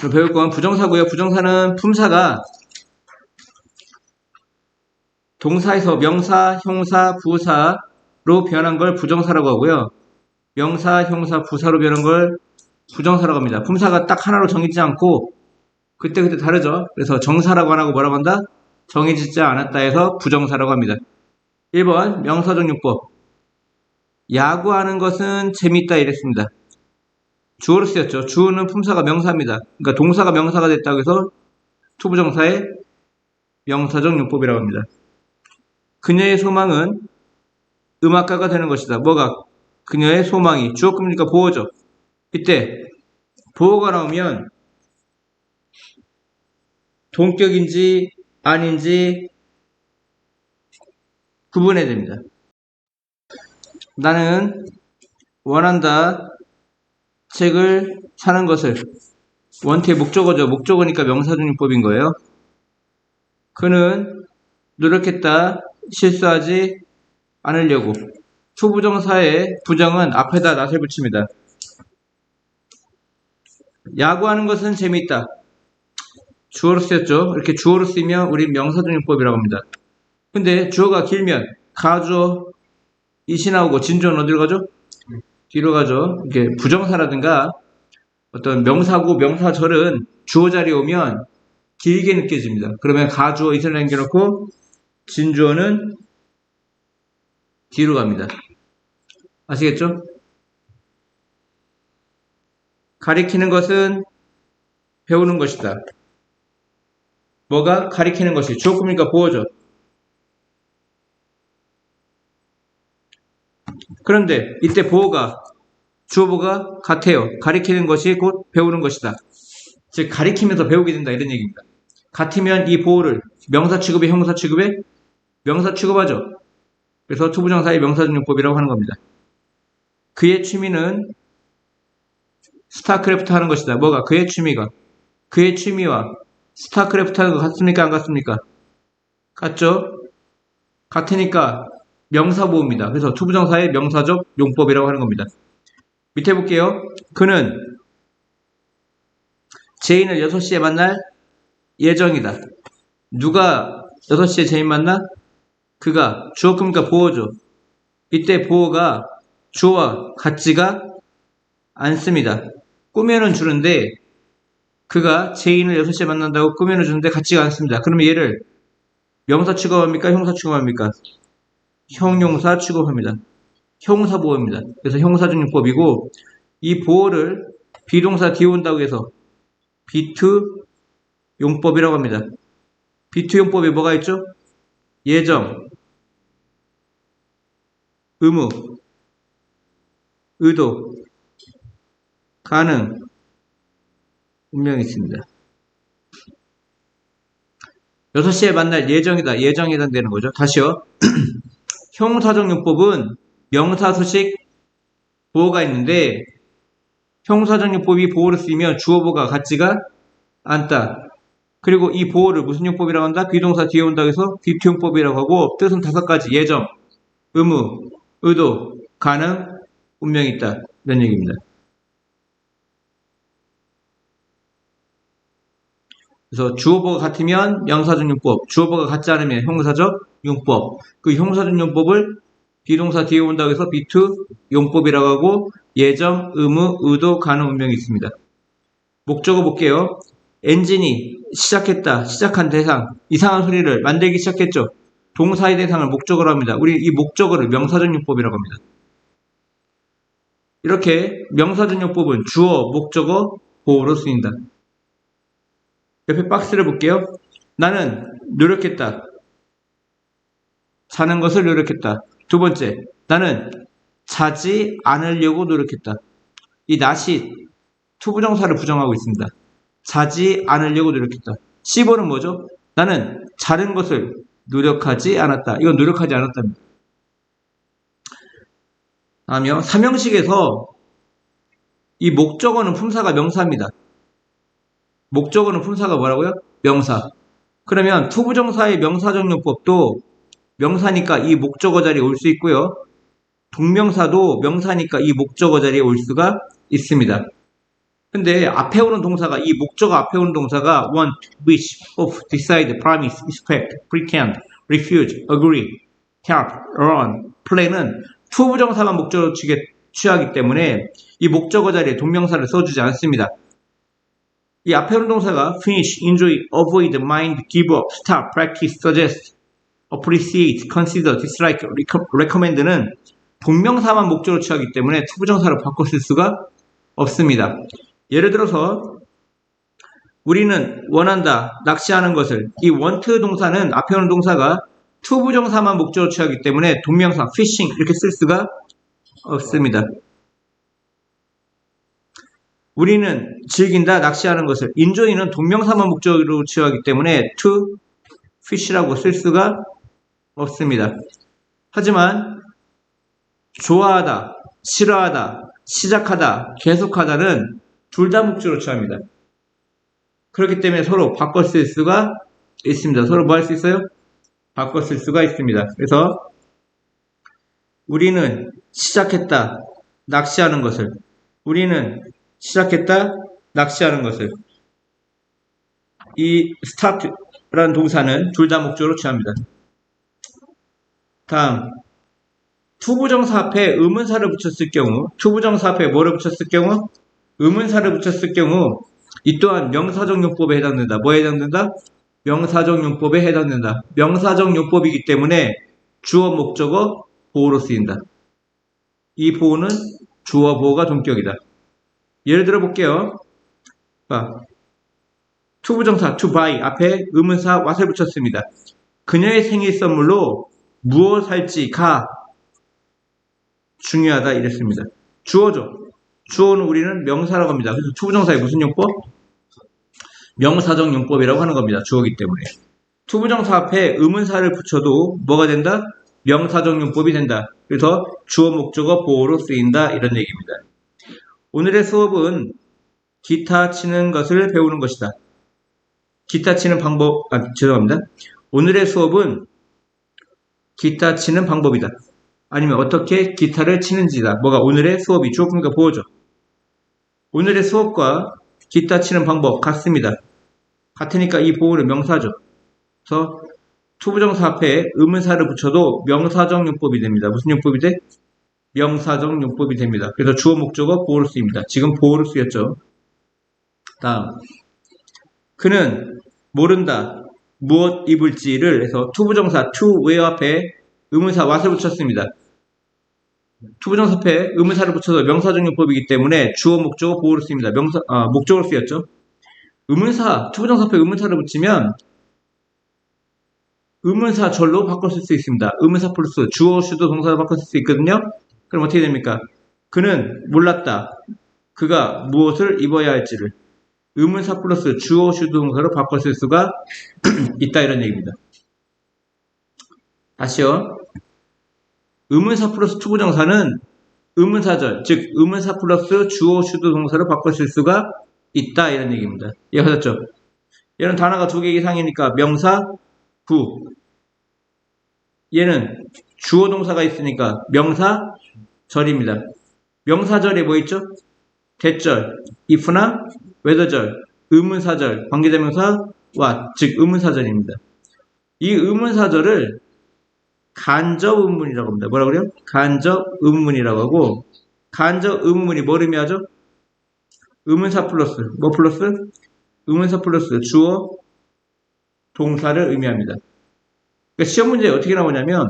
배울 건 부정사고요. 부정사는 품사가 동사에서 명사, 형사, 부사로 변한 걸 부정사라고 하고요. 명사, 형사, 부사로 변한 걸 부정사라고 합니다. 품사가 딱 하나로 정해지지 않고 그때그때 다르죠. 그래서 정사라고 안 하고 뭐라고 한다? 정해지지 않았다 해서 부정사라고 합니다. 1번 명사정용법. 야구하는 것은 재밌다 이랬습니다. 주어로 쓰였죠. 주어는 품사가 명사입니다. 그러니까 동사가 명사가 됐다고 해서 투부정사의 명사적 용법이라고 합니다. 그녀의 소망은 음악가가 되는 것이다. 뭐가? 그녀의 소망이. 주어급이니까 보어죠. 이때 보어가 나오면 동격인지 아닌지 구분해야 됩니다. 나는 원한다. 책을 사는 것을. 원태의 목적어죠. 목적어니까 명사중용법인 거예요. 그는 노력했다. 실수하지 않으려고. 투부정사의 부정은 앞에다 낫을 붙입니다. 야구하는 것은 재미있다. 주어로 쓰였죠. 이렇게 주어로 쓰면 우리 명사중용법이라고 합니다. 근데 주어가 길면 가주어 이시 나오고 진주어는 어디로 가죠? 뒤로 가죠. 이게 부정사라든가 어떤 명사고 명사절은 주어 자리에 오면 길게 느껴집니다. 그러면 가주어 이시를 남겨놓고 진주어는 뒤로 갑니다. 아시겠죠? 가리키는 것은 배우는 것이다. 뭐가 가리키는 것이? 주어급이니까 보어죠. 그런데 이때 보어가 주어보가 같아요. 가리키는 것이 곧 배우는 것이다. 즉 가리키면서 배우게 된다 이런 얘기입니다. 같으면 이 보어를 명사 취급에 형사 취급에 명사 취급하죠. 그래서 투부정사의 명사중용법이라고 하는 겁니다. 그의 취미는 스타크래프트 하는 것이다. 뭐가? 그의 취미가. 그의 취미와 스타크래프트 하는 거 같습니까? 안 같습니까? 같죠? 같으니까 명사보호입니다. 그래서 투부정사의 명사적 용법이라고 하는 겁니다. 밑에 볼게요. 그는 제인을 6시에 만날 예정이다. 누가 6시에 제인 만나? 그가. 주어급이니까 보어죠. 이때 보어가 주어와 같지가 않습니다. 꾸며는 주는데 그가 제인을 6시에 만난다고 꾸며는 주는데 같지가 않습니다. 그러면 얘를 명사 취급합니까? 형사 취급합니까? 형용사 취급합니다. 형사보호입니다. 그래서 형사중용법이고 이 보호를 비동사 뒤에 온다고 해서 비투용법이라고 합니다. 비투용법에 뭐가 있죠? 예정, 의무, 의도, 가능, 운명이 있습니다. 6시에 만날 예정이다. 예정에 해당되는 거죠. 다시요. 형사적 용법은 명사, 수식, 보어가 있는데 형사적 용법이 보어를 쓰면 주어보가 같지가 않다. 그리고 이 보어를 무슨 용법이라고 한다? 비동사 뒤에 온다고 해서 비투용법이라고 하고 뜻은 5가지. 예정, 의무, 의도, 가능, 운명이 있다. 이런 얘기입니다. 그래서 주어보가 같으면 명사적 용법, 주어보가 같지 않으면 형사적 용법. 그 형사적 용법을 비동사 뒤에 온다고 해서 비투 용법이라고 하고 예정, 의무, 의도, 가능, 운명이 있습니다. 목적어 볼게요. 엔진이 시작했다. 시작한 대상. 이상한 소리를 만들기 시작했죠. 동사의 대상을 목적어로 합니다. 우리 이 목적어를 명사적 용법이라고 합니다. 이렇게 명사적 용법은 주어, 목적어, 보어로 쓰인다. 옆에 박스를 볼게요. 나는 노력했다. 사는 것을 노력했다. 두 번째, 나는 자지 않으려고 노력했다. 이 not이 투부정사를 부정하고 있습니다. 자지 않으려고 노력했다. 10번은 뭐죠? 나는 자는 것을 노력하지 않았다. 이건 노력하지 않았답니다. 다음이요. 삼형식에서 이 목적어는 품사가 명사입니다. 목적어는 품사가 뭐라고요? 명사. 그러면 투부정사의 명사적 용법도 명사니까 이 목적어 자리에 올 수 있고요. 동명사도 명사니까 이 목적어 자리에 올 수가 있습니다. 근데 앞에 오는 동사가, 이 목적어 앞에 오는 동사가 want, wish, hope, decide, promise, expect, pretend, refuse, agree, help, run, play는 to 부정사만 목적어로 취하기 때문에 이 목적어 자리에 동명사를 써주지 않습니다. 이 앞에 오는 동사가 finish, enjoy, avoid, mind, give up, stop, practice, suggest, appreciate, consider, dislike, recommend는 동명사만 목적으로 취하기 때문에 to 부정사로 바꿔 쓸 수가 없습니다. 예를 들어서 우리는 원한다, 낚시하는 것을, 이 want 동사는 앞에 오는 동사가 to 부정사만 목적으로 취하기 때문에 동명사 fishing 이렇게 쓸 수가 없습니다. 우리는 즐긴다, 낚시하는 것을, enjoy는 동명사만 목적으로 취하기 때문에 to fish라고 쓸 수가 없습니다. 하지만 좋아하다, 싫어하다, 시작하다, 계속하다는 둘 다 목적으로 취합니다. 그렇기 때문에 서로 바꿔 쓸 수가 있습니다. 서로 뭐 할 수 있어요? 바꿔 쓸 수가 있습니다. 그래서 우리는 시작했다, 낚시하는 것을. 우리는 시작했다, 낚시하는 것을. 이 start라는 동사는 둘 다 목적으로 취합니다. 다음, 투부정사 앞에 의문사를 붙였을 경우, 투부정사 앞에 뭐를 붙였을 경우? 의문사를 붙였을 경우 이 또한 명사적 용법에 해당된다. 뭐에 해당된다? 명사적 용법에 해당된다. 명사적 용법이기 때문에 주어, 목적어, 보호로 쓰인다. 이 보호는 주어, 보호가 동격이다. 예를 들어 볼게요. 투부정사 to buy 앞에 의문사 what을 붙였습니다. 그녀의 생일 선물로 무엇 살지 가 중요하다 이랬습니다. 주어죠. 주어는 우리는 명사라고 합니다. 그래서 투부정사의 무슨 용법? 명사적 용법이라고 하는 겁니다. 주어기 때문에. 투부정사 앞에 의문사를 붙여도 뭐가 된다? 명사적 용법이 된다. 그래서 주어, 목적어, 보호로 쓰인다 이런 얘기입니다. 오늘의 수업은 기타 치는 것을 배우는 것이다. 기타 치는 방법, 죄송합니다. 오늘의 수업은 기타 치는 방법이다. 아니면 어떻게 기타를 치는지다. 뭐가 오늘의 수업이 주어품과 보호죠. 오늘의 수업과 기타 치는 방법 같습니다. 같으니까 이 보호는 명사죠. 그래서 투부정사 앞에 의문사를 붙여도 명사적 용법이 됩니다. 무슨 용법이 돼? 명사적 용법이 됩니다. 그래서 주어, 목적어, 보호로 쓰입니다. 지금 보호로 쓰였죠. 다음, 그는 모른다. 무엇 입을지를 해서 투부정사 to where 앞에 의문사 what을 붙였습니다. 투부정사 앞에 의문사를 붙여서 명사적 용법이기 때문에 주어, 목적어, 보호로 쓰입니다. 목적어로 쓰였죠. 투부정사 앞에 의문사를 붙이면 의문사 절로 바꿔 쓸 수 있습니다. 의문사 플러스 주어, 슈도, 동사로 바꿔 쓸 수 있거든요. 그럼 어떻게 됩니까? 그는 몰랐다. 그가 무엇을 입어야 할지를 의문사 플러스 주어, 슈도, 동사로 바꿔 쓸 수가 있다 이런 얘기입니다. 다시요. 의문사 플러스 투부정사는 의문사절, 즉 의문사 플러스 주어, 슈도, 동사로 바꿔 쓸 수가 있다 이런 얘기입니다. 이해하셨죠? 얘는 단어가 2개 이상이니까 명사, 부. 얘는 주어, 동사가 있으니까 명사, 절입니다. 명사절에 뭐 있죠? 대절, if나 whether절, 의문사절, 관계대명사 what, 즉 의문사절입니다. 이 의문사절을 간접 의문문이라고 합니다. 뭐라 그래요? 간접 의문문이라고 하고, 간접 의문문이 뭘 의미하죠? 의문사 플러스, 뭐 플러스? 의문사 플러스 주어, 동사를 의미합니다. 그러니까 시험 문제에 어떻게 나오냐면,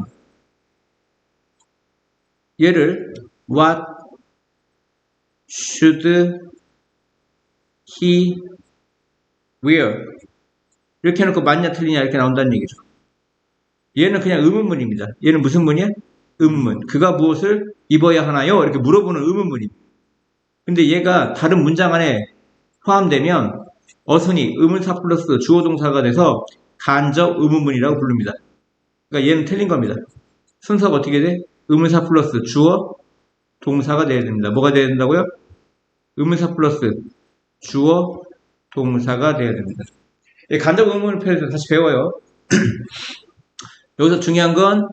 얘를 what should he wear 이렇게 해놓고 맞냐 틀리냐 이렇게 나온다는 얘기죠. 얘는 그냥 의문문입니다. 얘는 무슨 문이야? 의문문. 그가 무엇을 입어야 하나요? 이렇게 물어보는 의문문입니다. 근데 얘가 다른 문장 안에 포함되면 어순이 의문사 플러스 주어 동사가 돼서 간접 의문문이라고 부릅니다. 그러니까 얘는 틀린 겁니다. 순서가 어떻게 돼? 의문사 플러스 주어 동사가 돼야 됩니다. 뭐가 돼야 된다고요? 의문사 플러스 주어 동사가 돼야 됩니다. 간접 의문을 표현해서 다시 배워요. 여기서 중요한 건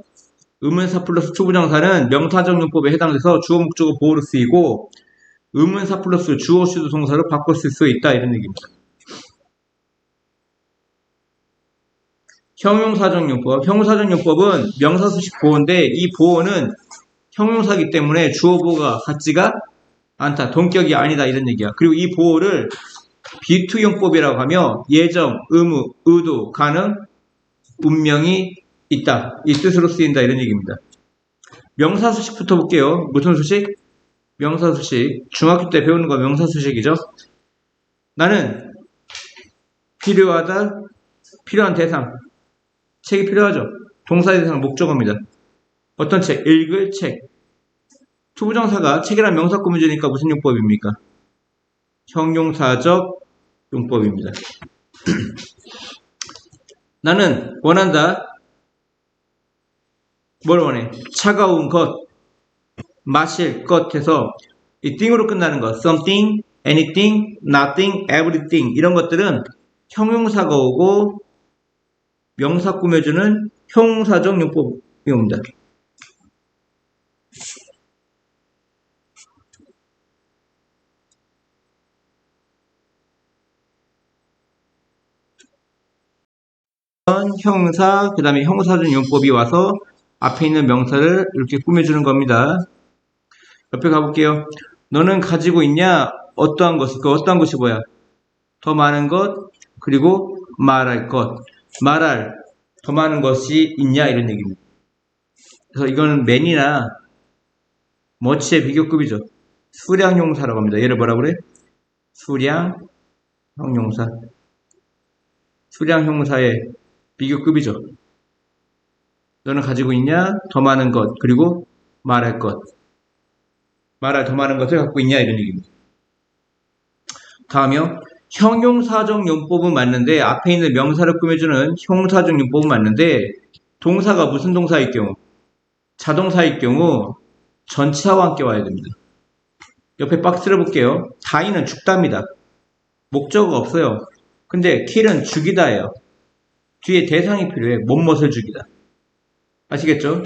의문사 플러스 투부정사는 명사적 용법에 해당돼서 주어, 목적어, 보호로 쓰이고 의문사 플러스 주어 수도 동사로 바꿔 쓸 수 있다 이런 얘기입니다. 형용사정용법. 형용사정용법은 명사수식 보호인데 이 보호는 형용사기 때문에 주어 보호가 같지가 않다. 동격이 아니다 이런 얘기야. 그리고 이 보호를 비투용법이라고 하며 예정, 의무, 의도, 가능, 운명이 있다. 이 뜻으로 쓰인다 이런 얘기입니다. 명사수식부터 볼게요. 무슨 수식? 명사수식. 중학교 때 배우는 거 명사수식이죠. 나는 필요하다, 필요한 대상. 책이 필요하죠. 동사의 대상 목적어입니다. 어떤 책? 읽을 책. 투부정사가 책이란 명사 꾸며주니까 무슨 용법입니까? 형용사적 용법입니다. 나는 원한다. 뭘 원해? 차가운 것, 마실 것 해서 이 thing으로 끝나는 것, something, anything, nothing, everything 이런 것들은 형용사가 오고 명사 꾸며주는 형용사적 용법입니다. 형용사, 그 다음에 형용사적 용법이 와서 앞에 있는 명사를 이렇게 꾸며주는 겁니다. 옆에 가볼게요. 너는 가지고 있냐? 어떠한 것? 그 어떠한 것이 뭐야? 더 많은 것, 그리고 말할 것. 말할 더 많은 것이 있냐? 이런 얘기입니다. 그래서 이거는 man이나 much의 비교급이죠. 수량형용사라고 합니다. 얘를 뭐라 그래? 수량형용사. 수량형용사의 비교급이죠. 너는 가지고 있냐? 더 많은 것, 그리고 말할 것. 말할 더 많은 것을 갖고 있냐? 이런 얘기입니다. 다음이요. 형용사적 용법은 맞는데 앞에 있는 명사를 꾸며주는 형용사적 용법은 맞는데 동사가 무슨 동사일 경우? 자동사일 경우 전치사와 함께 와야 됩니다. 옆에 박스를 볼게요. 다이는 죽답니다. 목적어가 없어요. 근데 kill은 죽이다예요. 뒤에 대상이 필요해. 뭐뭇을 죽이다. 아시겠죠?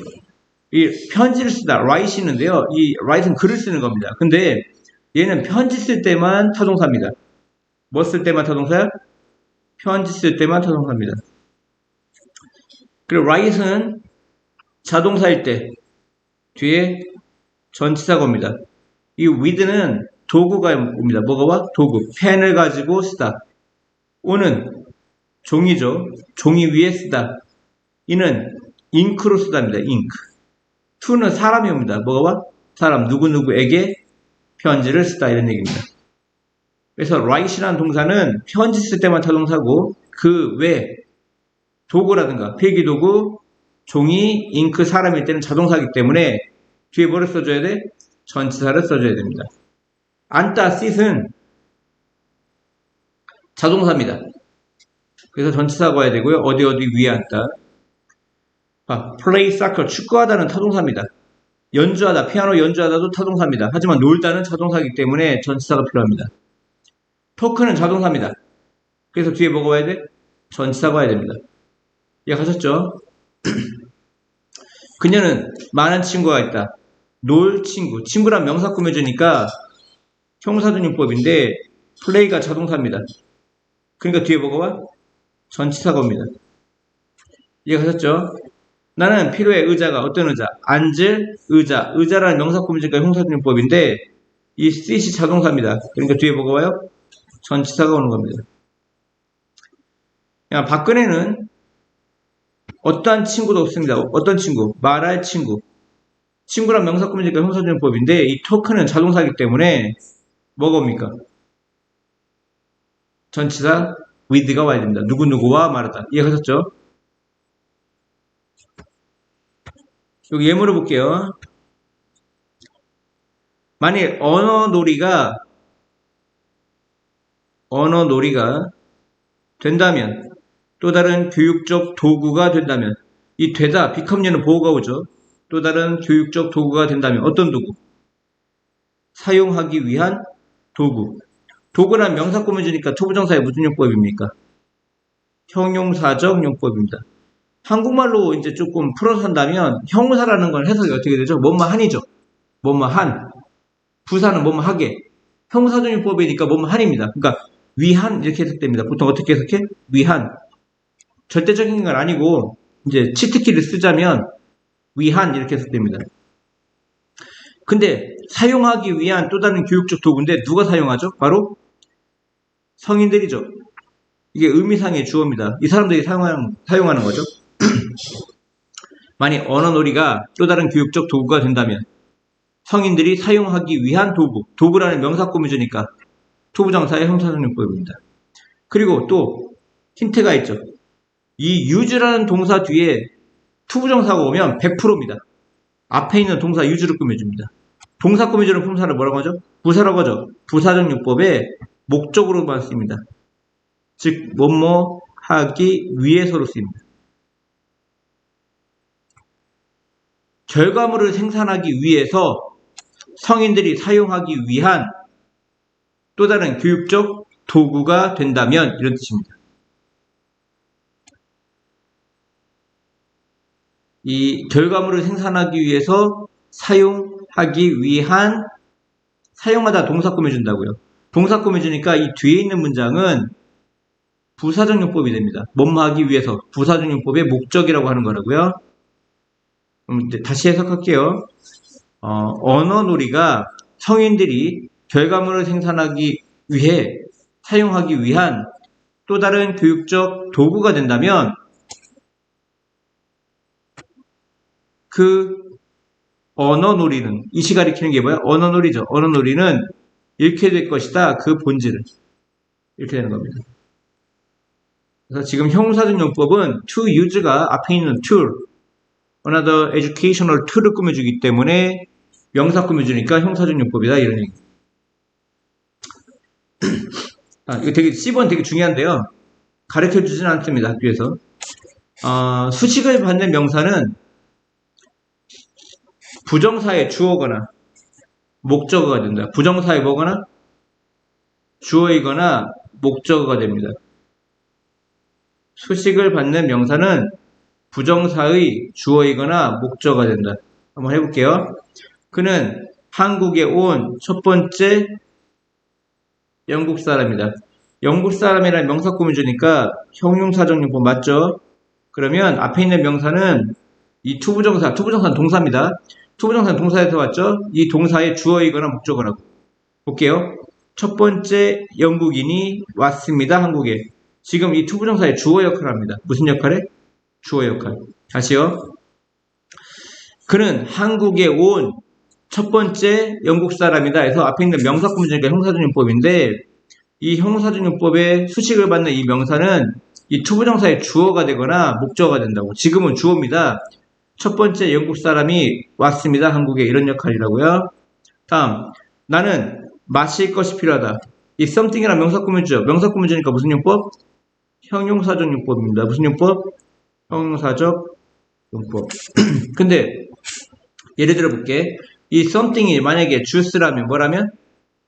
이 편지를 쓰다, write 있는데요. 이 write는 글을 쓰는 겁니다. 근데 얘는 편지 쓸 때만 타동사입니다. 뭐 쓸 때만 타동사야? 편지 쓸 때만 타동사입니다. 그리고 write는 자동사일 때 뒤에 전치사가 옵니다. 이 with는 도구가 옵니다. 뭐가 와? 도구. 펜을 가지고 쓰다. o는 종이죠. 종이 위에 쓰다. 이는 잉크로 쓰다입니다. 잉크. to는 사람이 옵니다. 뭐가 와? 사람. 누구누구에게 편지를 쓰다. 이런 얘기입니다. 그래서 write이라는 동사는 편지 쓸 때만 타동사고 그 외 도구라든가 필기도구, 종이, 잉크, 사람일 때는 자동사이기 때문에 뒤에 뭐를 써줘야 돼? 전치사를 써줘야 됩니다. 앉다, sit은 자동사입니다. 그래서 전치사가 와야 되고요. 어디 위에 앉다. play soccer, 축구하다는 타동사입니다. 연주하다, 피아노 연주하다도 타동사입니다. 하지만 놀다는 자동사이기 때문에 전치사가 필요합니다. 토크는 자동사입니다. 그래서 뒤에 뭐가 와야 돼? 전치사가 와야 됩니다. 이해가셨죠? 그녀는 많은 친구가 있다. 놀 친구. 친구란 명사 꾸며주니까 형용사적 용법인데 play가 자동사입니다. 그러니까 뒤에 뭐가 와? 전치사가 옵니다. 이해가셨죠? 나는 필요해. 의자가 어떤 의자? 앉을 의자. 의자라는 명사 꾸며주니까 형용사적 용법인데 이 sit이 자동사입니다. 그러니까 뒤에 뭐가 와요? 전치사가 오는 겁니다. 야, 박근혜는 어떠한 친구도 없습니다. 어떤 친구? 말할 친구. 친구란 명사 꾸며주니까 형용사적 용법인데 이 토크는 자동사이기 때문에 뭐가 옵니까? 전치사 with가 와야 됩니다. 누구누구와 말하다. 이해하셨죠? 여기 예문을 볼게요. 만일 언어놀이가 된다면 또 다른 교육적 도구가 된다면 이 되다, become는 보호가 오죠. 또 다른 교육적 도구가 된다면 어떤 도구? 사용하기 위한 도구. 도구란 명사 꾸며주니까 투부정사의 무슨 용법입니까? 형용사적 용법입니다. 한국말로 이제 조금 풀어서 한다면 형용사라는 건 해석이 어떻게 되죠? 뭐뭐 한이죠. 뭐뭐 한. 부사는 뭐뭐 하게. 형사적용법이니까 뭐뭐 한입니다. 그러니까 위한 이렇게 해석됩니다. 보통 어떻게 해석해? 위한. 절대적인 건 아니고 이제 치트키를 쓰자면 위한 이렇게 해석됩니다. 근데 사용하기 위한 또 다른 교육적 도구인데 누가 사용하죠? 바로 성인들이죠. 이게 의미상의 주어입니다. 이 사람들이 사용하는 거죠. 만약 언어놀이가 또 다른 교육적 도구가 된다면 성인들이 사용하기 위한 도구, 도구라는 명사 꾸며주니까 투부정사의 형사적용법입니다. 그리고 또 힌트가 있죠. 이 use라는 동사 뒤에 투부정사가 오면 100%입니다. 앞에 있는 동사 use를 꾸며줍니다. 동사 꾸며주는 품사를 뭐라고 하죠? 부사라고 하죠. 부사적용법의 목적으로만 쓰입니다. 즉 뭐뭐 하기 위해서로 쓰입니다. 결과물을 생산하기 위해서 성인들이 사용하기 위한 또 다른 교육적 도구가 된다면 이런 뜻입니다. 이 결과물을 생산하기 위해서 사용하기 위한 사용하다 동사 꾸며준다고요. 동사 꾸며주니까 이 뒤에 있는 문장은 부사적용법이 됩니다. 뭐뭐 하기 위해서 부사적용법의 목적이라고 하는 거라고요. 그럼 이제 다시 해석할게요. 언어놀이가 성인들이 결과물을 생산하기 위해 사용하기 위한 또 다른 교육적 도구가 된다면 그 언어놀이는 이 시 가리키는 게 뭐야? 언어놀이죠. 언어놀이는 이렇게 될 것이다. 그 본질을 이렇게 되는 겁니다. 그래서 지금 형사적용법은 to use가 앞에 있는 tool, another educational tool을 꾸며주기 때문에 명사 꾸며주니까 형사적용법이다 이런 얘기. 이거 되게 C번 되게 중요한데요. 가르쳐주진 않습니다. 학교에서. 수식을 받는 명사는 부정사의 주어거나 목적어가 된다. 부정사의 뭐거나 주어이거나 목적어가 됩니다. 수식을 받는 명사는 부정사의 주어이거나 목적어가 된다. 한번 해볼게요. 그는 한국에 온 첫 번째 영국 사람이다. 영국 사람이라는 명사 꾸며주니까 형용사적용법 맞죠? 그러면 앞에 있는 명사는 이 투부정사는 동사입니다. 투부정사는 동사에서 왔죠? 이 동사의 주어이거나 목적어라고. 볼게요. 첫 번째 영국인이 왔습니다. 한국에. 지금 이 투부정사의 주어 역할을 합니다. 무슨 역할에? 주어 역할. 다시요. 그는 한국에 온 첫 번째 영국 사람이다 해서 앞에 있는 명사 꾸며주니까 형사적용법인데 이 형사적용법의 수식을 받는 이 명사는 이 투부정사의 주어가 되거나 목적어가 된다고. 지금은 주어입니다. 첫 번째 영국 사람이 왔습니다. 한국에. 이런 역할이라고요. 다음, 나는 마실 것이 필요하다. 이 something이란 명사 꾸며주죠. 명사 꾸며주니까 무슨 용법? 형용사적 용법입니다. 무슨 용법? 형용사적 용법. 근데 예를 들어 볼게. 이 something이 만약에 주스라면 뭐라면?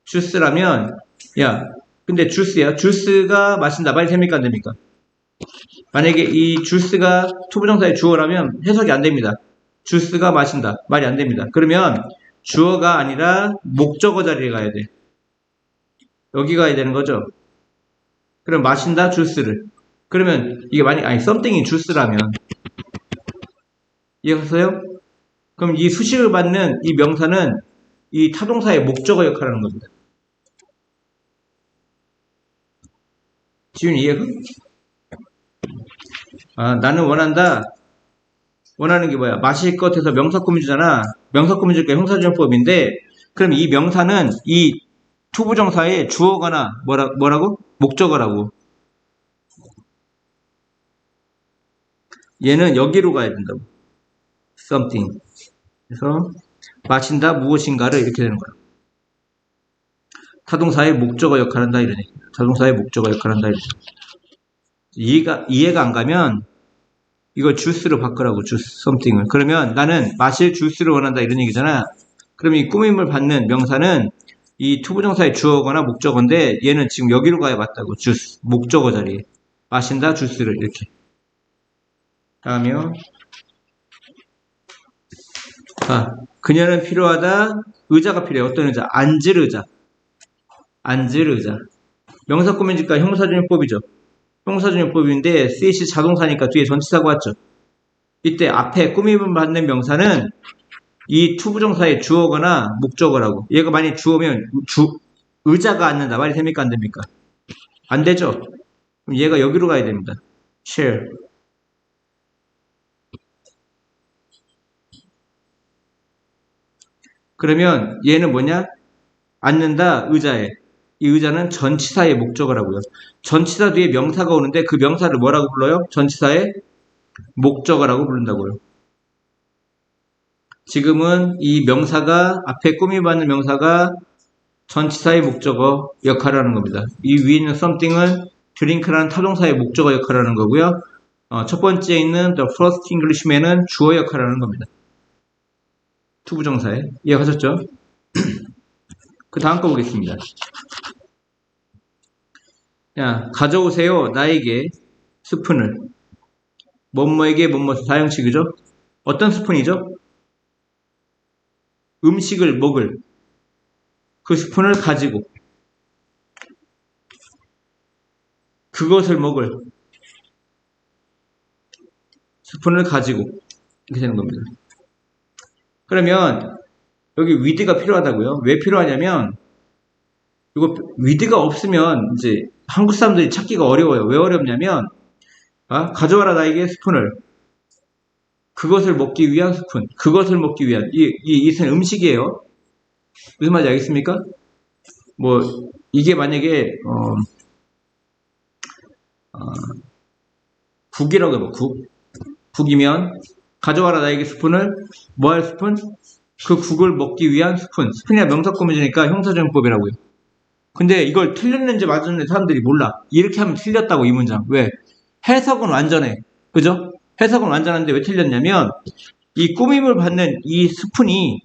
주스라면 야 근데 주스야. 주스가 마신다. 말이 됩니까? 안 됩니까? 만약에 이 주스가 투부정사의 주어라면 해석이 안 됩니다. 주스가 마신다. 말이 안 됩니다. 그러면 주어가 아니라 목적어 자리에 가야 돼. 여기 가야 되는 거죠. 그럼 마신다 주스를. 그러면 이게 만약 something이 주스라면 이해하세요? 그럼 이 수식을 받는 이 명사는 이 타동사의 목적어 역할을 하는 겁니다. 지훈이 이해가? 나는 원하는 게 뭐야? 마실 것 해서 명사 꾸며주잖아. 명사 꾸며줄게 형사적용법인데 그럼 이 명사는 이 투부정사의 주어거나 뭐라고? 목적어라고. 얘는 여기로 가야 된다고. something. 그래서 마신다 무엇인가를 이렇게 되는 거야. 타동사의 목적어 역할을 한다 이런 얘기입니다. 타동사의 목적어 역할을 한다 이런 얘기입니다. 이해가 안 가면 이거 주스로 바꾸라고. 주스 something을. 그러면 나는 마실 주스를 원한다 이런 얘기잖아. 그럼 이 꾸밈을 받는 명사는 이 투부정사의 주어거나 목적어인데 얘는 지금 여기로 가야 맞다고. 주스 목적어 자리에 마신다 주스를 이렇게. 다음이요. 그녀는 필요하다. 의자가 필요해. 어떤 의자? 앉을 의자. 앉을 의자. 명사 꾸미니까 형사준용법이죠. 형사준용법인데 CH 자동사니까 뒤에 전치사가 왔죠. 이때 앞에 꾸밈을 받는 명사는 이 투부정사의 주어거나 목적어라고. 얘가 만약 주어면 의자가 앉는다. 말이 됩니까? 안 됩니까? 안 되죠? 그럼 얘가 여기로 가야 됩니다. chair. 그러면 얘는 뭐냐? 앉는다, 의자에. 이 의자는 전치사의 목적어라고요. 전치사 뒤에 명사가 오는데 그 명사를 뭐라고 불러요? 전치사의 목적어라고 부른다고요. 지금은 이 명사가 앞에 꾸미받는 명사가 전치사의 목적어 역할을 하는 겁니다. 이 위에 있는 something은 drink라는 타동사의 목적어 역할을 하는 거고요. 첫 번째에 있는 the first Englishman은 주어 역할을 하는 겁니다. 투부정사에. 이해하셨죠? 그 다음 거 보겠습니다. 자, 가져오세요. 나에게 스푼을. 뭐뭐에게 뭐뭐 사형식이죠? 어떤 스푼이죠? 음식을 먹을 그 스푼을 가지고 그것을 먹을 스푼을 가지고 이렇게 되는 겁니다. 그러면 여기 with가 필요하다고요. 왜 필요하냐면 이거 with가 없으면 이제 한국 사람들이 찾기가 어려워요. 왜 어렵냐면 가져와라 나에게 스푼을. 그것을 먹기 위한 스푼. 그것을 먹기 위한 이것은 음식이에요. 무슨 말인지 알겠습니까? 뭐 이게 만약에 국이라고 해봐. 국이면 가져와라 나에게 스푼을. 뭐 할 스푼? 그 국을 먹기 위한 스푼. 스푼이야 명사 꾸며주니까 형사정법이라고요. 근데 이걸 틀렸는지 맞았는지 사람들이 몰라. 이렇게 하면 틀렸다고 이 문장. 왜? 해석은 완전해. 그죠? 해석은 완전한데 왜 틀렸냐면 이 꾸밈을 받는 이 스푼이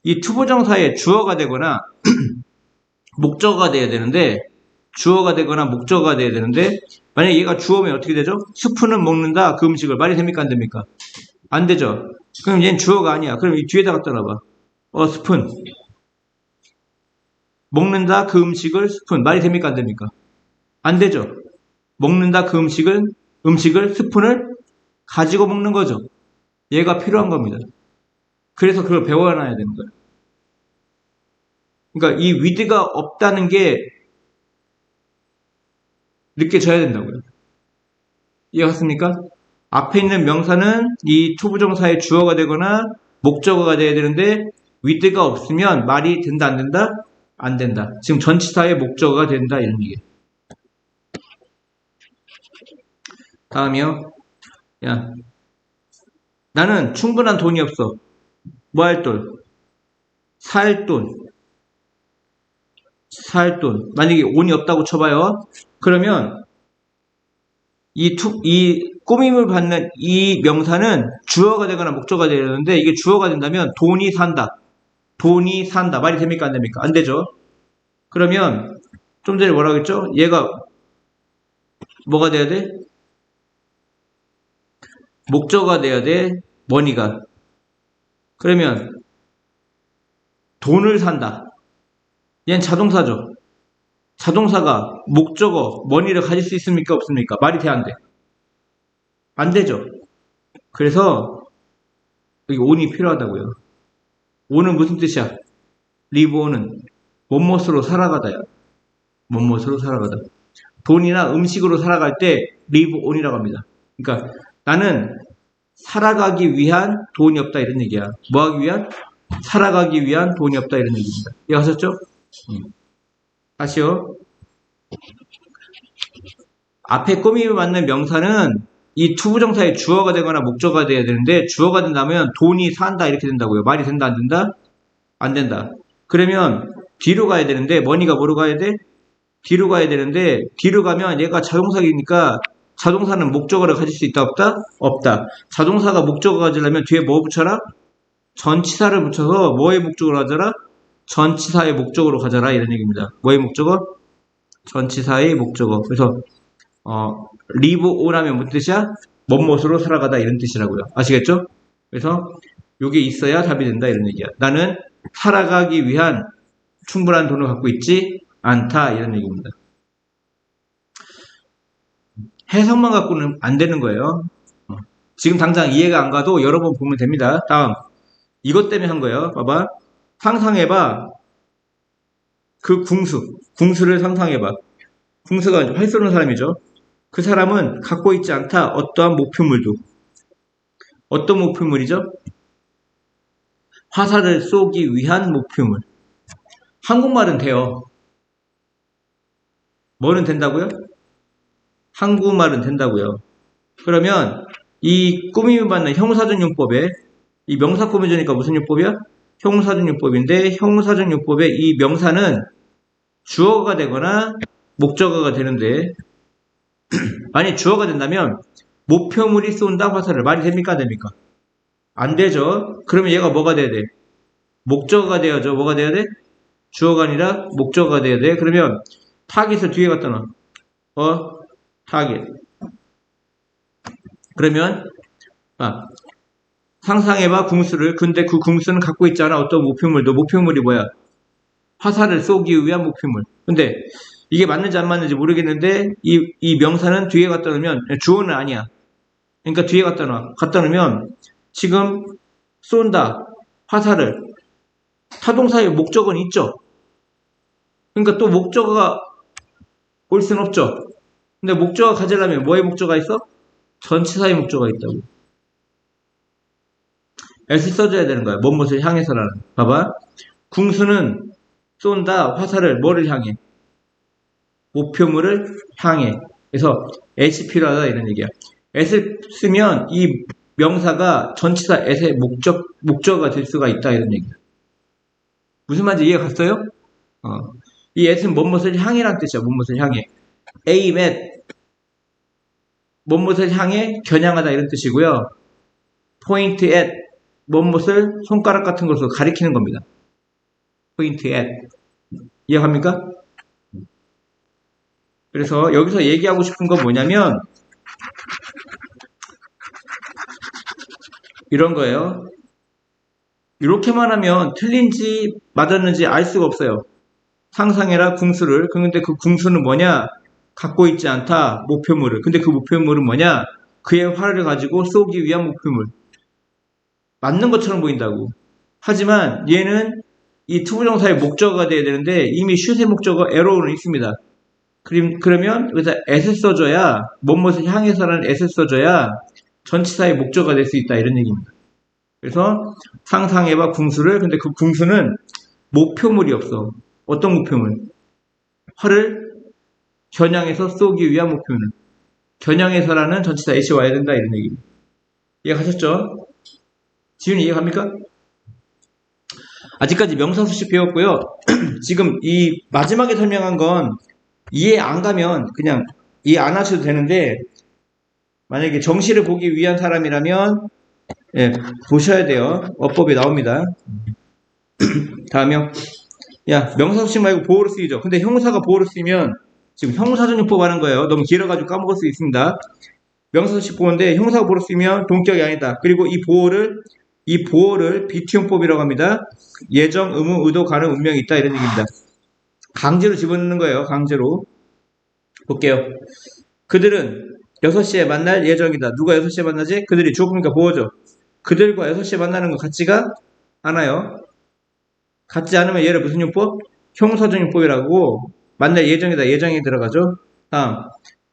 이 투부정사의 주어가 되거나 목적어가 돼야 되는데 주어가 되거나 목적어가 돼야 되는데 만약에 얘가 주어면 어떻게 되죠? 스푼은 먹는다 그 음식을. 말이 됩니까? 안 됩니까? 안 되죠. 그럼 얘는 주어가 아니야. 그럼 이 뒤에다 갖다 놔봐. 스푼. 먹는다 그 음식을 스푼. 말이 됩니까? 안 됩니까? 안 되죠. 먹는다 그 음식을 스푼을 가지고 먹는 거죠. 얘가 필요한 겁니다. 그래서 그걸 배워놔야 되는 거예요. 그러니까 이 with가 없다는 게 느껴져야 된다고요. 이해갔습니까? 앞에 있는 명사는 이 투부정사의 주어가 되거나 목적어가 돼야 되는데 with가 없으면 말이 된다 안 된다? 안 된다. 지금 전치사의 목적어가 된다 이런 얘기예요. 다음이요. 야, 나는 충분한 돈이 없어. 뭐 할 돈? 살 돈. 만약에 온이 없다고 쳐봐요. 그러면 이 꾸밈을 받는 이 명사는 주어가 되거나 목적어가 되야 되는데 이게 주어가 된다면 돈이 산다. 말이 됩니까? 안 됩니까? 안 되죠. 그러면 좀 전에 뭐라고 했죠? 얘가 뭐가 돼야 돼? 목적어가 돼야 돼. 머니가. 그러면 돈을 산다. 얘는 자동사죠. 자동사가 목적어, 머니를 가질 수 있습니까? 없습니까? 말이 돼, 안 돼? 안 되죠. 그래서 여기 on이 필요하다고요. on은 무슨 뜻이야? live on은 뭐뭇으로 살아가다야. 뭐뭇으로 살아가다. 돈이나 음식으로 살아갈 때 live on이라고 합니다. 그러니까 나는 살아가기 위한 돈이 없다 이런 얘기야. 뭐 하기 위한? 살아가기 위한 돈이 없다 이런 얘기입니다. 이해하셨죠? 다시요. 앞에 꾸밈을 받는 명사는 이 투부정사의 주어가 되거나 목적어가 돼야 되는데 주어가 된다면 돈이 산다 이렇게 된다고요. 말이 된다 안 된다? 안 된다. 그러면 뒤로 가야 되는데 머니가 뭐로 가야 돼? 뒤로 가야 되는데 뒤로 가면 얘가 자동사이니까 자동사는 목적어를 가질 수 있다 없다? 없다. 자동사가 목적어 가지려면 뒤에 뭐 붙여라? 전치사를 붙여서 뭐의 목적으로 가져라? 전치사의 목적으로 가져라 이런 얘기입니다. 뭐의 목적어? 전치사의 목적어. 그래서 live on 하면 무슨 뜻이야? 뭐뭇으로 살아가다 이런 뜻이라고요. 아시겠죠? 그래서 요게 있어야 답이 된다 이런 얘기야. 나는 살아가기 위한 충분한 돈을 갖고 있지 않다 이런 얘기입니다. 해석만 갖고는 안 되는 거예요. 지금 당장 이해가 안 가도 여러 번 보면 됩니다. 다음 이것 때문에 한 거예요. 봐봐. 상상해봐. 그 궁수를 상상해봐. 궁수가 활 쏘는 사람이죠. 그 사람은 갖고 있지 않다. 어떠한 목표물도. 어떤 목표물이죠? 화살을 쏘기 위한 목표물. 한국말은 돼요. 뭐는 된다고요? 한국말은 된다고요. 그러면 이 꾸밈을 받는 형사적 용법에 이 명사 꾸며주니까 무슨 용법이야? 형사적 용법인데 형사적 용법에 이 명사는 주어가 되거나 목적어가 되는데 만약 주어가 된다면 목표물이 쏜다 화살을 말이 됩니까? 안 됩니까? 안 되죠. 그러면 얘가 뭐가 돼야 돼? 목적어가 돼야죠. 뭐가 돼야 돼? 주어가 아니라 목적어가 돼야 돼. 그러면 타깃을 뒤에 갖다 놔. 타깃. 그러면 상상해봐 궁수를. 근데 그 궁수는 갖고 있잖아. 어떤 목표물도. 목표물이 뭐야? 화살을 쏘기 위한 목표물. 근데 이게 맞는지 안 맞는지 모르겠는데 이 명사는 뒤에 갖다 놓으면 주어는 아니야. 그러니까 뒤에 갖다 놔. 갖다 놓으면 지금 쏜다. 화살을. 타동사의 목적은 있죠. 그러니까 또 목적어가 올 수는 없죠. 근데 목적어 가지려면 뭐의 목적어가 있어? 전치사의 목적어가 있다고. s 써줘야 되는 거야. 무엇을 향해서라는. 봐봐. 궁수는 쏜다. 화살을 뭐를 향해? 목표물을 향해. 그래서 s 필요하다 이런 얘기야. s 쓰면 이 명사가 전치사 s의 목적어가 될 수가 있다 이런 얘기야. 무슨 말인지 이해가 갔어요? 이 s는 무엇을 향해라는 뜻이야. 무엇을 향해. aim at 무엇을 향해 겨냥하다 이런 뜻이고요. point at 무엇을 손가락 같은 것으로 가리키는 겁니다. point at 이해갑니까? 그래서 여기서 얘기하고 싶은 건 뭐냐면 이런 거예요. 이렇게만 하면 틀린지 맞았는지 알 수가 없어요. 상상해라 궁수를. 근데 그 궁수는 뭐냐? 갖고 있지 않다. 목표물을. 근데 그 목표물은 뭐냐? 그의 활을 가지고 쏘기 위한 목표물. 맞는 것처럼 보인다고. 하지만 얘는 이 투부정사의 목적어가 돼야 되는데 이미 슛의 목적어 arrow는 있습니다. 그러면 여기서 s 써줘야 무엇을 향해서라는 s 써줘야 전치사의 목적어가 될 수 있다 이런 얘기입니다. 그래서 상상해봐 궁수를. 근데 그 궁수는 목표물이 없어. 어떤 목표물? 활을 겨냥해서 쏘기 위한 목표물. 겨냥해서라는 전치사 s 와야 된다 이런 얘기입니다. 이해가셨죠? 지훈이 이해갑니까? 아직까지 명사수식 배웠고요. 지금 이 마지막에 설명한 건 이해 안 가면 그냥 이해 안 하셔도 되는데 만약에 정시를 보기 위한 사람이라면 보셔야 돼요. 어법에 나옵니다. 다음이요. 명사수식 말고 보호로 쓰이죠. 근데 형사가 보호로 쓰이면 지금 형사전용법 하는 거예요. 너무 길어가지고 까먹을 수 있습니다. 명사수식 보호인데 형사가 보호로 쓰이면 동격이 아니다. 그리고 이 보호를 비투용법이라고 합니다. 예정, 의무, 의도, 가능, 운명이 있다 이런 얘기입니다. 강제로 집어넣는 거예요. 강제로. 볼게요. 그들은 6시에 만날 예정이다. 누가 6시에 만나지? 그들이 주어니까 보호죠. 그들과 6시에 만나는 거 같지가 않아요. 같지 않으면 얘를 무슨 용법? 형사적 용법이라고. 만날 예정이다. 예정이 들어가죠. 다음.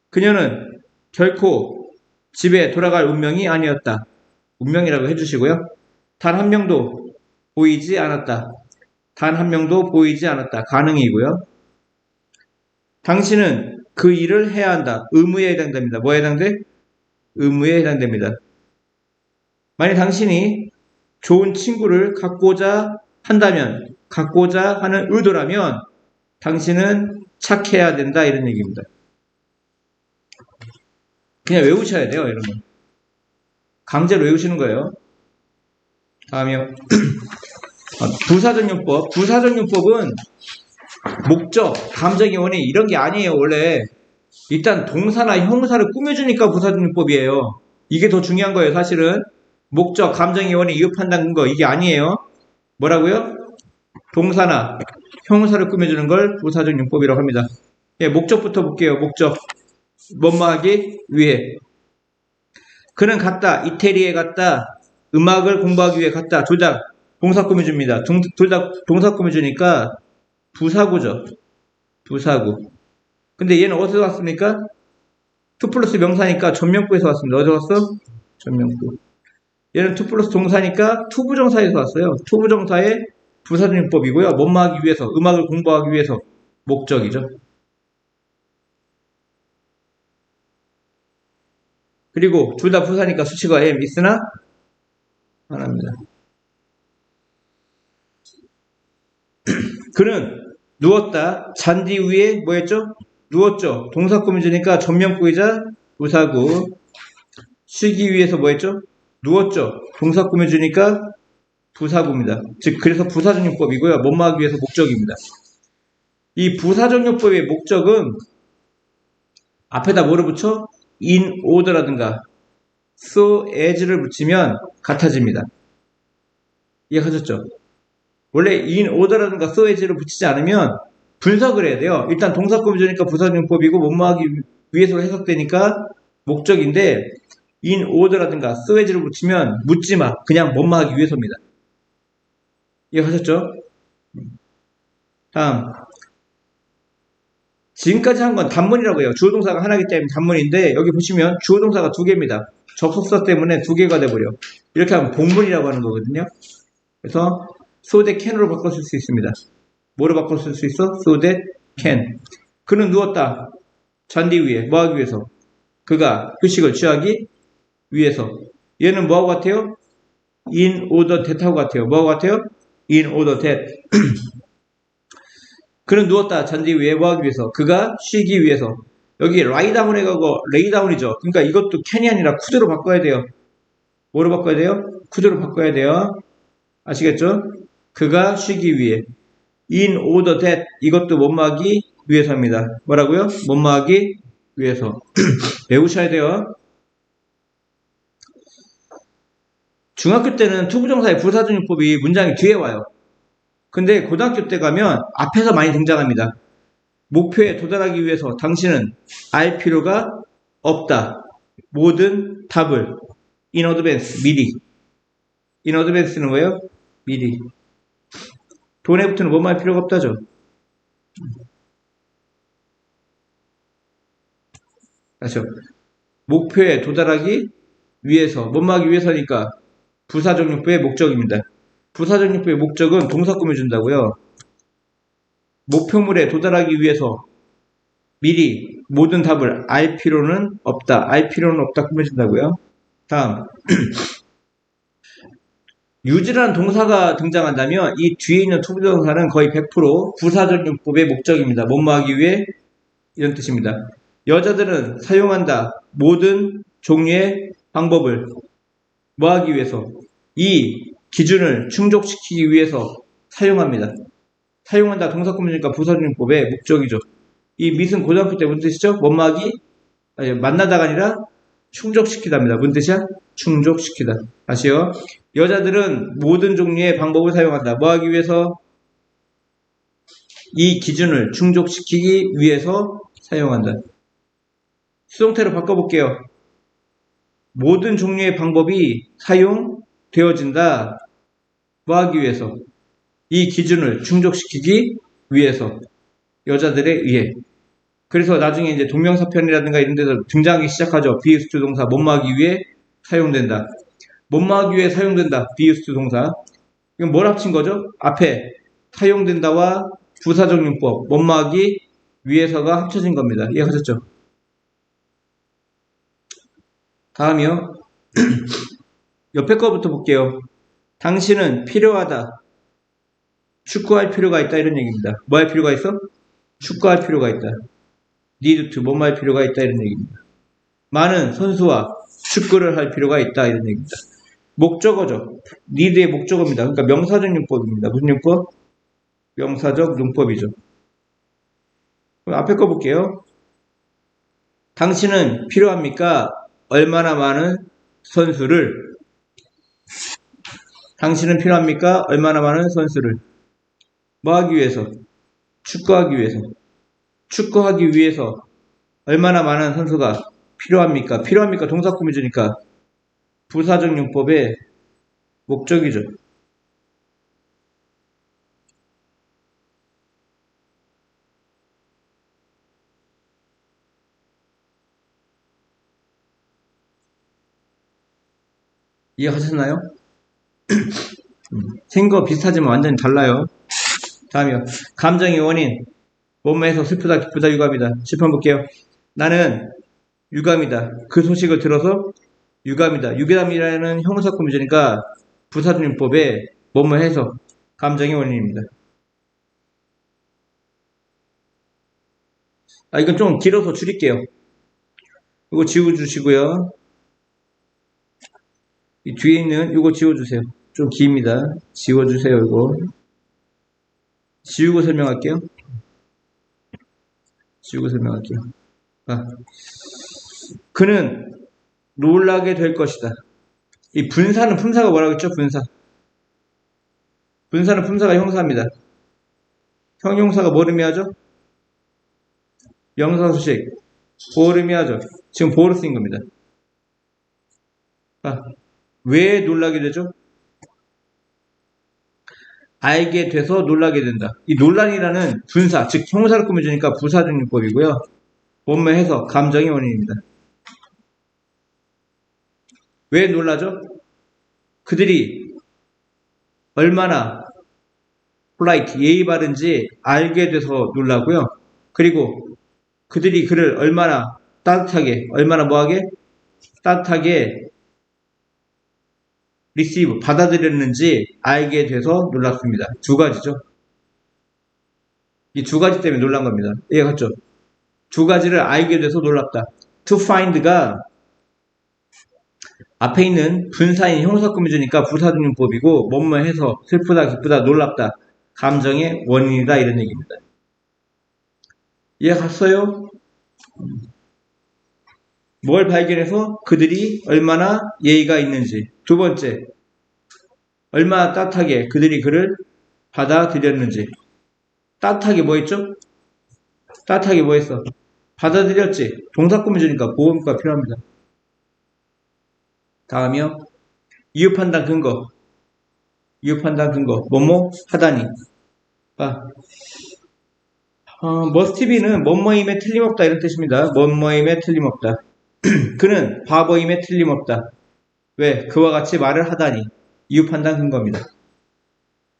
그녀는 결코 집에 돌아갈 운명이 아니었다. 운명이라고 해주시고요. 단 한 명도 보이지 않았다. 단 한 명도 보이지 않았다. 가능이고요. 당신은 그 일을 해야 한다. 의무에 해당됩니다. 뭐에 해당돼? 의무에 해당됩니다. 만약 당신이 좋은 친구를 갖고자 한다면, 갖고자 하는 의도라면 당신은 착해야 된다. 이런 얘기입니다. 그냥 외우셔야 돼요. 이런 거. 강제로 외우시는 거예요. 다음이요. 부사전용법. 부사전용법은 목적, 감정의 원인 이런 게 아니에요. 원래 일단 동사나 형사를 꾸며주니까 부사전용법이에요. 이게 더 중요한 거예요. 사실은 목적, 감정의 원인, 이유 판단 근거 이게 아니에요. 뭐라고요? 동사나 형사를 꾸며주는 걸 부사적 용법이라고 합니다. 예, 목적부터 볼게요. 목적. 뭐뭐하기 위해. 그는 갔다. 이태리에 갔다. 음악을 공부하기 위해 갔다. 둘 다 동사 꾸며줍니다. 둘 다 동사 꾸며주니까 부사구죠. 부사구. 근데 얘는 어디서 왔습니까? 투 플러스 명사니까 전명구에서 왔습니다. 어디서 왔어? 전명구. 얘는 투 플러스 동사니까 투부정사에서 왔어요. 투부정사의 부사적용법이고요. 뭐뭐하기 위해서, 음악을 공부하기 위해서 목적이죠. 그리고 둘 다 부사니까 수치가 am 있으나 하나입니다. 그는 누웠다. 잔디 위에 뭐 했죠? 누웠죠. 동사 꾸며주니까 전명구이자 부사구. 쉬기 위해서 뭐 했죠? 누웠죠. 동사 꾸며주니까 부사구입니다. 즉 그래서 부사적용법이고요. 뭐뭐하기 위해서 목적입니다. 이 부사적용법의 목적은 앞에다 뭐를 붙여? in order라든가 so as를 붙이면 같아집니다. 이해하셨죠? 원래 in order라든가 so as를 붙이지 않으면 분석을 해야 돼요. 일단 동사 꾸며주니까 부사적용법이고 뭐뭐하기 위해서 해석되니까 목적인데 in order라든가 so as를 붙이면 묻지마. 그냥 뭐뭐하기 위해서입니다. 이해하셨죠? 다음 지금까지 한 건 단문이라고 해요. 주어동사가 하나이기 때문에 단문인데 여기 보시면 주어동사가 두 개입니다. 접속사 때문에 두 개가 돼버려. 이렇게 하면 본문이라고 하는 거거든요. 그래서 so that can으로 바꿔쓸 수 있습니다. 뭐로 바꿔쓸 수 있어? so that can. 그는 누웠다. 잔디 위에. 뭐하기 위해서? 그가 휴식을 취하기 위해서. 얘는 뭐하고 같아요? in order that하고 같아요. 뭐하고 같아요? in order that. 그는 누웠다. 잔디 위에 뭐하기 위해서? 그가 쉬기 위해서. 여기 lie down 해가고 lay down이죠. 그러니까 이것도 can이 아니라 could로 바꿔야 돼요. 뭐로 바꿔야 돼요? could로 바꿔야 돼요. 아시겠죠? 그가 쉬기 위해. in order that 이것도 뭐뭐하기 위해서입니다. 뭐라고요? 뭐뭐하기 위해서. 외우셔야 돼요. 중학교 때는 투부정사의 부사적용법이 문장이 뒤에 와요. 근데 고등학교 때 가면 앞에서 많이 등장합니다. 목표에 도달하기 위해서 당신은 알 필요가 없다. 모든 답을 in advance, 미리. in advance는 뭐예요? 미리. 돈에 붙는 뭐만 할 필요가 없다죠. 다시요. 목표에 도달하기 위해서, 뭐뭐 하기 위해서니까 부사적용법의 목적입니다. 부사적용법의 목적은 동사 꾸며준다고요. 목표물에 도달하기 위해서 미리 모든 답을 알 필요는 없다. 알 필요는 없다 꾸며준다고요. 다음 유지라는 동사가 등장한다면 이 뒤에 있는 투부정사는 거의 100% 부사적용법의 목적입니다. 뭐뭐 하기 위해 이런 뜻입니다. 여자들은 사용한다. 모든 종류의 방법을 뭐 하기 위해서? 이 기준을 충족시키기 위해서 사용합니다. 사용한다 동사 꾸며주니까 부사적용법의 목적이죠. 이 mit은 고등학교 때 무슨 뜻이죠? 뭐뭐 하기? 만나다가 아니라 충족시키다입니다. 무슨 뜻이야? 충족시키다. 다시요. 여자들은 모든 종류의 방법을 사용한다. 뭐 하기 위해서? 이 기준을 충족시키기 위해서 사용한다. 수동태로 바꿔볼게요. 모든 종류의 방법이 사용되어진다. 뭐 하기 위해서? 이 기준을 충족시키기 위해서. 여자들에 의해. 그래서 나중에 이제 동명사편이라든가 이런 데서 등장하기 시작하죠. 비유스투 동사 뭐뭐 하기 위해 사용된다. 뭐뭐 하기 위해 사용된다. 비유스투 동사. 이건 뭘 합친 거죠? 앞에 사용된다와 부사적용법 뭐뭐 하기 위해서가 합쳐진 겁니다. 이해하셨죠? 다음이요. 옆에 거부터 볼게요. 당신은 필요하다. 축구할 필요가 있다. 이런 얘기입니다. 뭐 할 필요가 있어? 축구할 필요가 있다. need to 뭐뭐 할 필요가 있다. 이런 얘기입니다. 많은 선수와 축구를 할 필요가 있다. 이런 얘기입니다. 목적어죠. need의 목적어입니다. 그러니까 명사적 용법입니다. 무슨 용법? 명사적 용법이죠. 그럼 앞에 거 볼게요. 당신은 필요합니까? 얼마나 많은 선수를 당신은 필요합니까? 얼마나 많은 선수를 뭐 하기 위해서? 축구하기 위해서. 축구하기 위해서 얼마나 많은 선수가 필요합니까? 필요합니까? 동사 꾸며주니까 부사적 용법의 목적이죠. 이해하셨나요? 생긴 거 비슷하지만 완전히 달라요. 다음이요. 감정의 원인. 몸에서 슬프다, 기쁘다, 유감이다. 칠판 볼게요. 나는 유감이다. 그 소식을 들어서 유감이다. 유감이라는 형사 꾸며주니까 부사적용법에 뭐뭐 해서 감정의 원인입니다. 이건 좀 길어서 줄일게요. 이거 지워주시고요. 이 뒤에 있는 이거 지워주세요. 좀 깁니다. 지워주세요. 이거 지우고 설명할게요. 지우고 설명할게요. 그는 놀라게 될 것이다. 이 분사는 품사가 뭐라고 했죠? 분사. 분사는 품사가 형사입니다. 형용사가 뭘 의미하죠? 명사수식. 보호를 의미하죠. 지금 보호를 쓰인 겁니다. 왜 놀라게 되죠? 알게 돼서 놀라게 된다. 이 논란이라는 분사, 즉 형사를 꾸며주니까 부사적용법이고요. 원문 해서 감정의 원인입니다. 왜 놀라죠? 그들이 얼마나 polite, 예의 바른지 알게 돼서 놀라고요. 그리고 그들이 그를 얼마나 따뜻하게, 얼마나 뭐하게? 따뜻하게 receive, 받아들였는지 알게 돼서 놀랐습니다. 두 가지죠. 이 두 가지 때문에 놀란 겁니다. 이해갔죠? 두 가지를 알게 돼서 놀랍다. to find가 앞에 있는 분사인 형사 꾸며주니까 부사적용법이고 뭐뭐 해서 슬프다, 기쁘다, 놀랍다. 감정의 원인이다 이런 얘기입니다. 이해갔어요? 뭘 발견해서 그들이 얼마나 예의가 있는지. 두 번째, 얼마나 따뜻하게 그들이 그를 받아들였는지. 따뜻하게 뭐 했죠? 따뜻하게 뭐 했어? 받아들였지. 동사 꾸며주니까 보호가 필요합니다. 다음이요. 이유판단 근거. 이유판단 근거. 뭐뭐 하다니. must be는 뭐뭐임에 틀림없다 이런 뜻입니다. 뭐뭐임에 틀림없다. 그는 바보임에 틀림없다. 왜? 그와 같이 말을 하다니. 이유판단 근거입니다.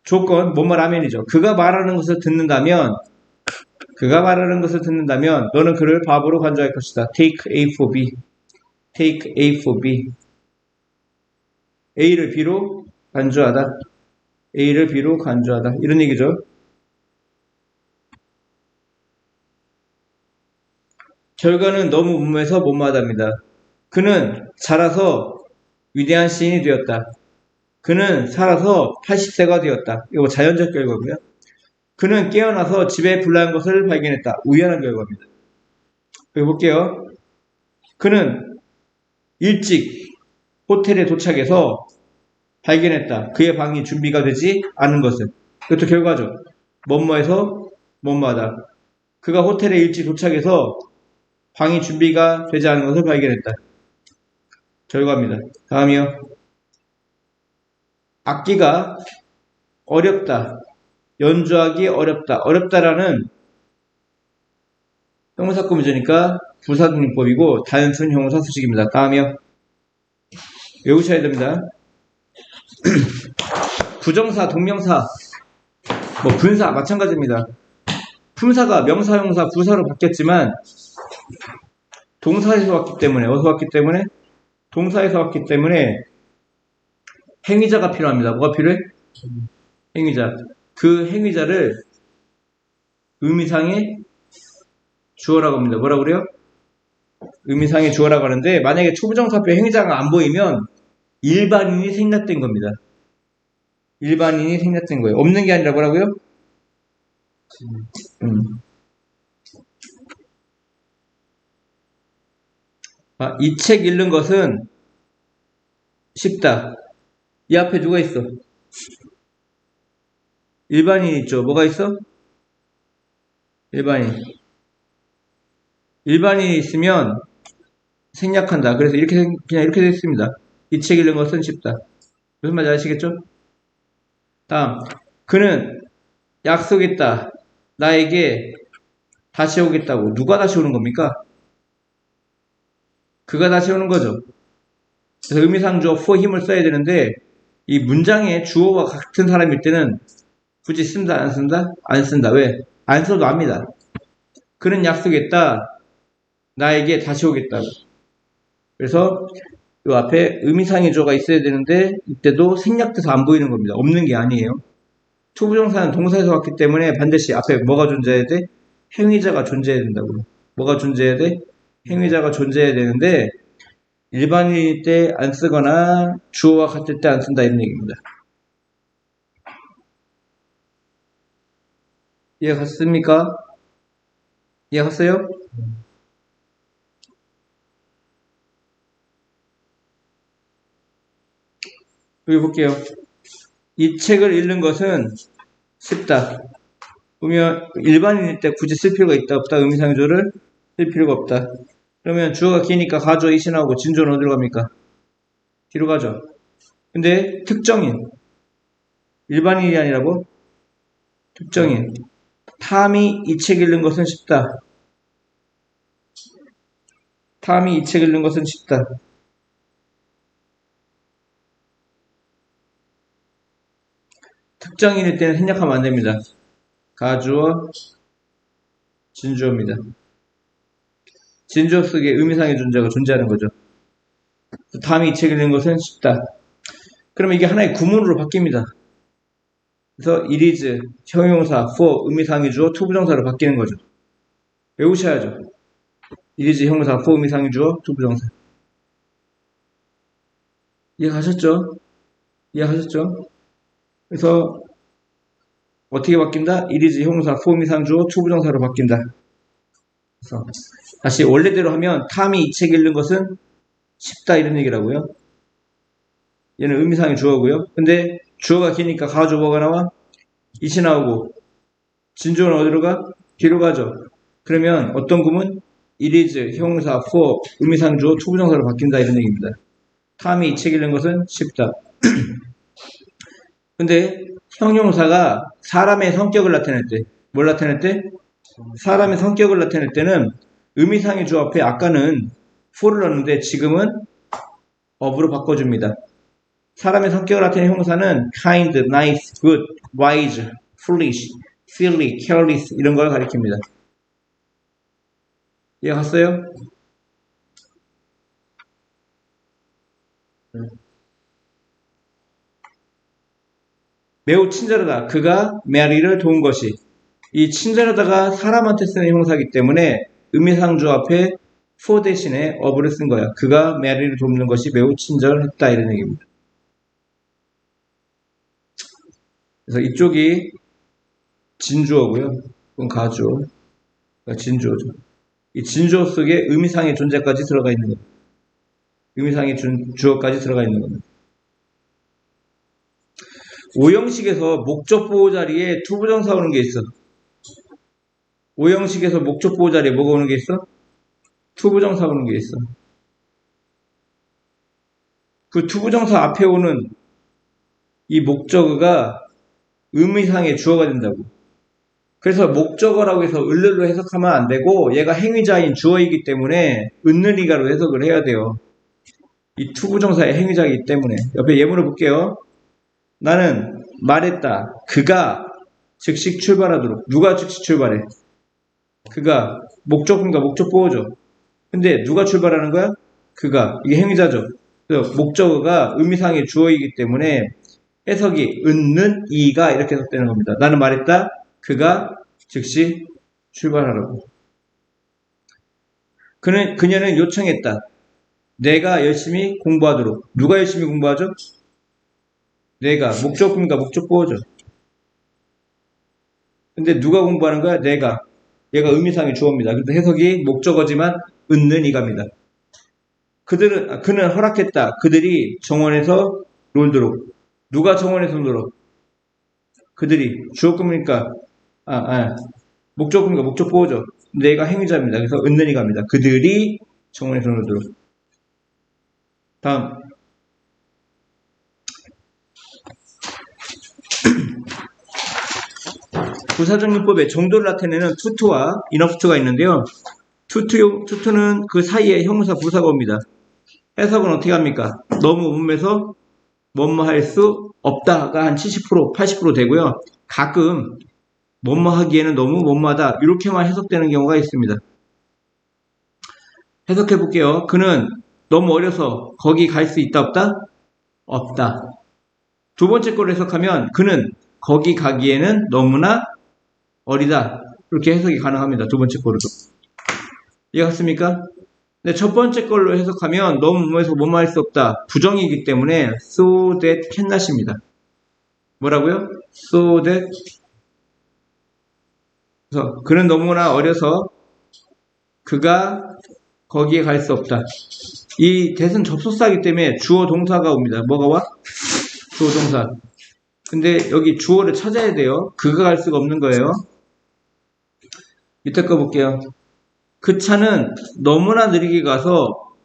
조건 뭐뭐라면이죠. 그가 말하는 것을 듣는다면 너는 그를 바보로 간주할 것이다. Take A for B. Take A for B. A를 B로 간주하다. A를 B로 간주하다. 이런 얘기죠. 결과는 너무 무모해서 못마다합니다. 그는 자라서 위대한 시인이 되었다. 그는 살아서 80세가 되었다. 이거 자연적 결과고요. 그는 깨어나서 집에 불나는 것을 발견했다. 우연한 결과입니다. 여기 볼게요. 그는 일찍 호텔에 도착해서 발견했다. 그의 방이 준비가 되지 않은 것을. 이것도 결과죠. 뭐뭐해서 뭐뭐하다. 그가 호텔에 일찍 도착해서 방이 준비가 되지 않은 것을 발견했다. 결과입니다. 다음이요. 악기가 어렵다. 연주하기 어렵다. 어렵다라는 형용사 꾸며주니까 부사적용법이고 단순 형용사 수식입니다. 다음이요. 외우셔야 됩니다. 부정사, 동명사, 뭐 분사 마찬가지입니다. 품사가 명사, 형사, 부사로 바뀌었지만 동사에서 왔기 때문에 어디서 왔기 때문에? 동사에서 왔기 때문에 행위자가 필요합니다. 뭐가 필요해? 행위자. 그 행위자를 의미상의 주어라고 합니다. 뭐라고 그래요? 의미상의 주어라고 하는데 만약에 초부정사표 행위자가 안 보이면 일반인이 생략된 겁니다. 일반인이 생략된 거예요. 없는 게 아니라 뭐라고요? 이 책 읽는 것은 쉽다. 이 앞에 누가 있어? 일반인 있죠. 뭐가 있어? 일반인. 일반인이 있으면 생략한다. 그래서 이렇게 그냥 이렇게 됐습니다. 이 책 읽는 것은 쉽다. 무슨 말인지 아시겠죠? 다음, 그는 약속했다. 나에게 다시 오겠다고. 누가 다시 오는 겁니까? 그가 다시 오는 거죠. 그래서 의미상주어 for 힘을 써야 되는데 이 문장의 주어와 같은 사람일 때는 굳이 쓴다 안 쓴다? 안 쓴다. 왜? 안 써도 압니다. 그는 약속했다. 나에게 다시 오겠다고. 그래서 이 앞에 의미상의 주어가 있어야 되는데 이때도 생략돼서 안 보이는 겁니다. 없는 게 아니에요. 투부정사는 동사에서 왔기 때문에 반드시 앞에 뭐가 존재해야 돼? 행위자가 존재해야 된다고. 뭐가 존재해야 돼? 행위자가 존재해야 되는데 일반인일 때 안 쓰거나 주어와 같을 때 안 쓴다 이런 얘기입니다. 이해 갔습니까? 이해 갔어요? 여기 볼게요. 이 책을 읽는 것은 쉽다. 그러면 일반인일 때 굳이 쓸 필요가 있다 없다 의미상조를 쓸 필요가 없다. 그러면 주어가 기니까 가조 이시 나오고 진조는 어디로 갑니까? 뒤로 가죠. 근데 특정인 일반인이 아니라고? 특정인 탐이 이 책 읽는 것은 쉽다. 탐이 이 책 읽는 것은 쉽다. 특정인일 때는 생략하면 안 됩니다. 가주어, 진주어입니다. 진주어 속에 의미상의 존재가 존재하는 거죠. 탐이 이 책 읽는 것은 쉽다. 그러면 이게 하나의 구문으로 바뀝니다. 그래서 it is, 형용사, for, 의미상의 주어, 투부정사로 바뀌는 거죠. 외우셔야죠. it is 형용사, for, 의미상의 주어, 투부정사. 이해가셨죠? 이해하셨죠? 그래서 어떻게 바뀐다? it is 형용사, for, 의미상의 주어, 투부정사로 바뀐다. 그래서 다시 원래대로 하면 탐이 이 책 읽는 것은 쉽다 이런 얘기라고요. 얘는 의미상의 주어고요. 근데 주어가 기니까 가주어가 나와? 이시 나오고 진주어는 어디로 가? 뒤로 가죠. 그러면 어떤 구문? it is, 형용사, for, 의미상 주어, 투부정사로 바뀐다 이런 얘기입니다. 탐이 이 책 읽는 것은 쉽다. 근데 형용사가 사람의 성격을 나타낼 때, 뭘 나타낼 때? 사람의 성격을 나타낼 때는 의미상의 주어 앞에 아까는 for를 넣었는데 지금은 of로 바꿔줍니다. 사람의 성격을 나타내는 형용사는 kind, nice, good, wise, foolish, silly, careless 이런 걸 가리킵니다. 이해 갔어요? 매우 친절하다. 그가 메아리를 도운 것이. 이 친절하다가 사람한테 쓰는 형용사이기 때문에 의미상주 앞에 for 대신에 of를 쓴 거야. 그가 메아리를 돕는 것이 매우 친절했다 이런 얘기입니다. 그래서 이쪽이 진주어고요. 그건 가주어. 그러니까 진주어죠. 이 진주어 속에 의미상의 존재까지 들어가 있는 겁니다. 의미상의 주어까지 들어가 있는 겁니다. 오형식에서 목적 보호 자리에 투부정사 오는 게 있어. 오형식에서 목적 보호 자리에 뭐가 오는 게 있어? 투부정사 오는 게 있어. 그 투부정사 앞에 오는 이 목적어가 의미상의 주어가 된다고. 그래서 목적어라고 해서 을를로 해석하면 안 되고 얘가 행위자인 주어이기 때문에 은느리가로 해석을 해야 돼요. 이 투부정사의 행위자이기 때문에. 옆에 예문을 볼게요. 나는 말했다. 그가 즉시 출발하도록. 누가 즉시 출발해? 그가 목적문과 목적보호죠. 근데 누가 출발하는 거야? 그가. 이게 행위자죠. 그래서 목적어가 의미상의 주어이기 때문에 해석이 은는 이가 이렇게 해석되는 겁니다. 나는 말했다. 그가 즉시 출발하라고. 그녀는 요청했다. 내가 열심히 공부하도록. 누가 열심히 공부하죠? 내가. 목적문과 목적보호죠. 근데 누가 공부하는 거야? 내가. 얘가 의미상의 주어입니다. 그래서 해석이 목적어지만 은는 이가입니다. 그는 허락했다. 그들이 정원에서 놀도록. 누가 정원에서 놀도록? 그들이 주어급이니까 목적급이니까 목적 보호죠. 내가 행위자입니다. 그래서 은는이 갑니다. 그들이 정원의 선호도로. 다음 부사적용법의 정도를 나타내는 투투와 이너프트가 있는데요. 투투는 그 사이에 형사 부사가 옵니다. 해석은 어떻게 합니까? 너무 음에서 뭐뭐 할 수 없다가 한 70%, 80% 되고요. 가끔 뭐뭐 하기에는 너무 뭐뭐하다 이렇게만 해석되는 경우가 있습니다. 해석해 볼게요. 그는 너무 어려서 거기 갈 수 있다 없다? 없다. 두 번째 거로 해석하면 그는 거기 가기에는 너무나 어리다. 이렇게 해석이 가능합니다. 두 번째 거로도. 이해갔습니까? 네, 첫 번째 걸로 해석하면 너무 뭐해서 뭐뭐 할 수 없다. 부정이기 때문에 so that cannot입니다. 뭐라고요? so that 그래서 그는 너무나 어려서 그가 거기에 갈 수 없다. 이 that은 접속사이기 때문에 주어 동사가 옵니다. 뭐가 와? 주어 동사. 근데 여기 주어를 찾아야 돼요. 그가 갈 수가 없는 거예요. 밑에 거 볼게요. 그 차는 너무나 느리게 가서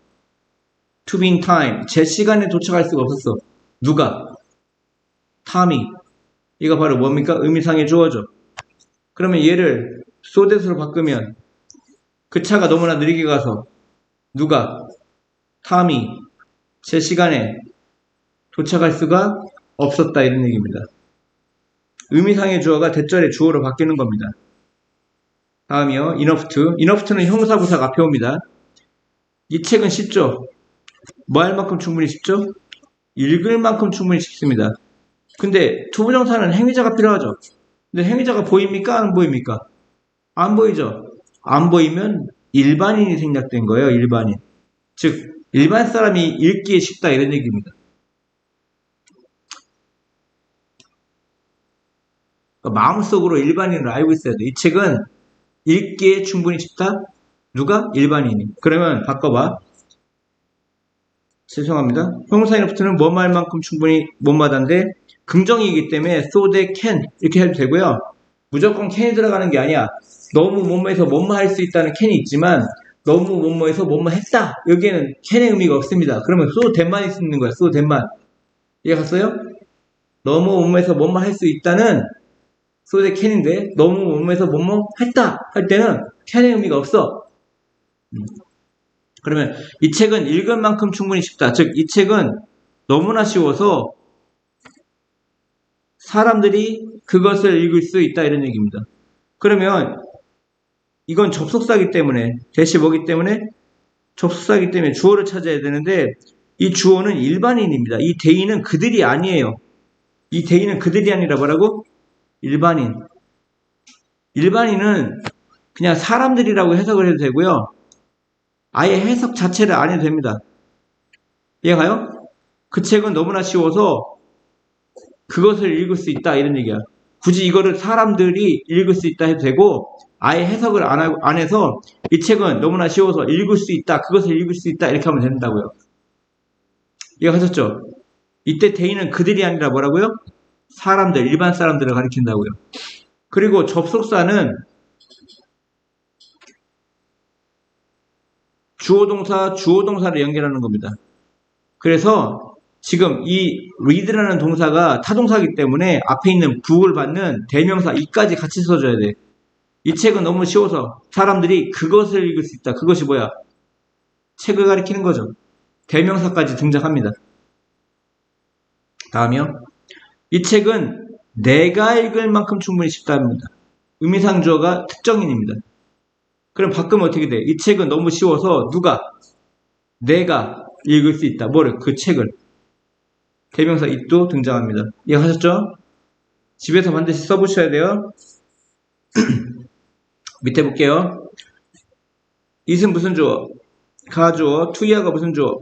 to be in time, 제 시간에 도착할 수가 없었어. 누가? 탐이. 이거 바로 뭡니까? 의미상의 주어죠. 그러면 얘를 so that으로 바꾸면 그 차가 너무나 느리게 가서 누가? 탐이 제 시간에 도착할 수가 없었다 이런 얘기입니다. 의미상의 주어가 대절의 주어로 바뀌는 겁니다. 다음이요. 이너프트는 형사부사가 앞에 옵니다. 이 책은 쉽죠? 뭐 할 만큼 충분히 쉽죠? 읽을 만큼 충분히 쉽습니다. 근데 투부정사는 행위자가 필요하죠. 근데 행위자가 보입니까? 안 보입니까? 안 보이죠? 안 보이면 일반인이 생략된 거예요. 일반인. 즉 일반 사람이 읽기에 쉽다 이런 얘기입니다. 그러니까 마음속으로 일반인을 알고 있어야 돼. 이 책은 읽기에 충분히 쉽다? 누가? 일반인이. 그러면 바꿔봐. 죄송합니다. 형사 이너프트는 뭐 말 만큼 충분히 못마다인데 긍정이기 때문에 so they can 이렇게 해도 되고요. 무조건 can이 들어가는 게 아니야. 너무 뭐뭐해서 뭐뭐 할 수 있다는 can이 있지만 너무 뭐뭐해서 뭐뭐 했다. 여기에는 can의 의미가 없습니다. 그러면 so that만 있는 거야. so that만. 이해 갔어요? 너무 뭐뭐해서 뭐뭐 할 수 있다는 so that can인데 너무 뭐뭐해서 뭐뭐 했다 할 때는 can의 의미가 없어. 그러면 이 책은 읽은 만큼 충분히 쉽다. 즉 이 책은 너무나 쉬워서 사람들이 그것을 읽을 수 있다 이런 얘기입니다. 그러면 이건 접속사이기 때문에 대시 뭐기 때문에 접속사이기 때문에 주어를 찾아야 되는데 이 주어는 일반인입니다. 이 대인은 그들이 아니에요. 이 대인은 그들이 아니라 뭐라고? 일반인. 일반인은 그냥 사람들이라고 해석을 해도 되고요. 아예 해석 자체를 안 해도 됩니다. 이해가요? 그 책은 너무나 쉬워서 그것을 읽을 수 있다 이런 얘기야. 굳이 이거를 사람들이 읽을 수 있다 해도 되고 아예 해석을 안 해서 이 책은 너무나 쉬워서 읽을 수 있다, 그것을 읽을 수 있다 이렇게 하면 된다고요. 이해하셨죠? 이때 대인은 그들이 아니라 뭐라고요? 사람들, 일반 사람들을 가리킨다고요. 그리고 접속사는 주어동사, 주어동사를 연결하는 겁니다. 그래서 지금 이 read라는 동사가 타동사이기 때문에 앞에 있는 부을 받는 대명사 이까지 같이 써줘야 돼. 이 책은 너무 쉬워서 사람들이 그것을 읽을 수 있다. 그것이 뭐야? 책을 가리키는 거죠. 대명사까지 등장합니다. 다음이요. 이 책은 내가 읽을 만큼 충분히 쉽답니다. 의미상 주어가 특정인입니다. 그럼 바꾸면 어떻게 돼? 이 책은 너무 쉬워서 누가? 내가 읽을 수 있다. 뭐를? 그 책을. 대명사 it도 등장합니다. 이해하셨죠? 집에서 반드시 써보셔야 돼요. 밑에 볼게요. it은 무슨 주어? 가주어, to야가 무슨 주어?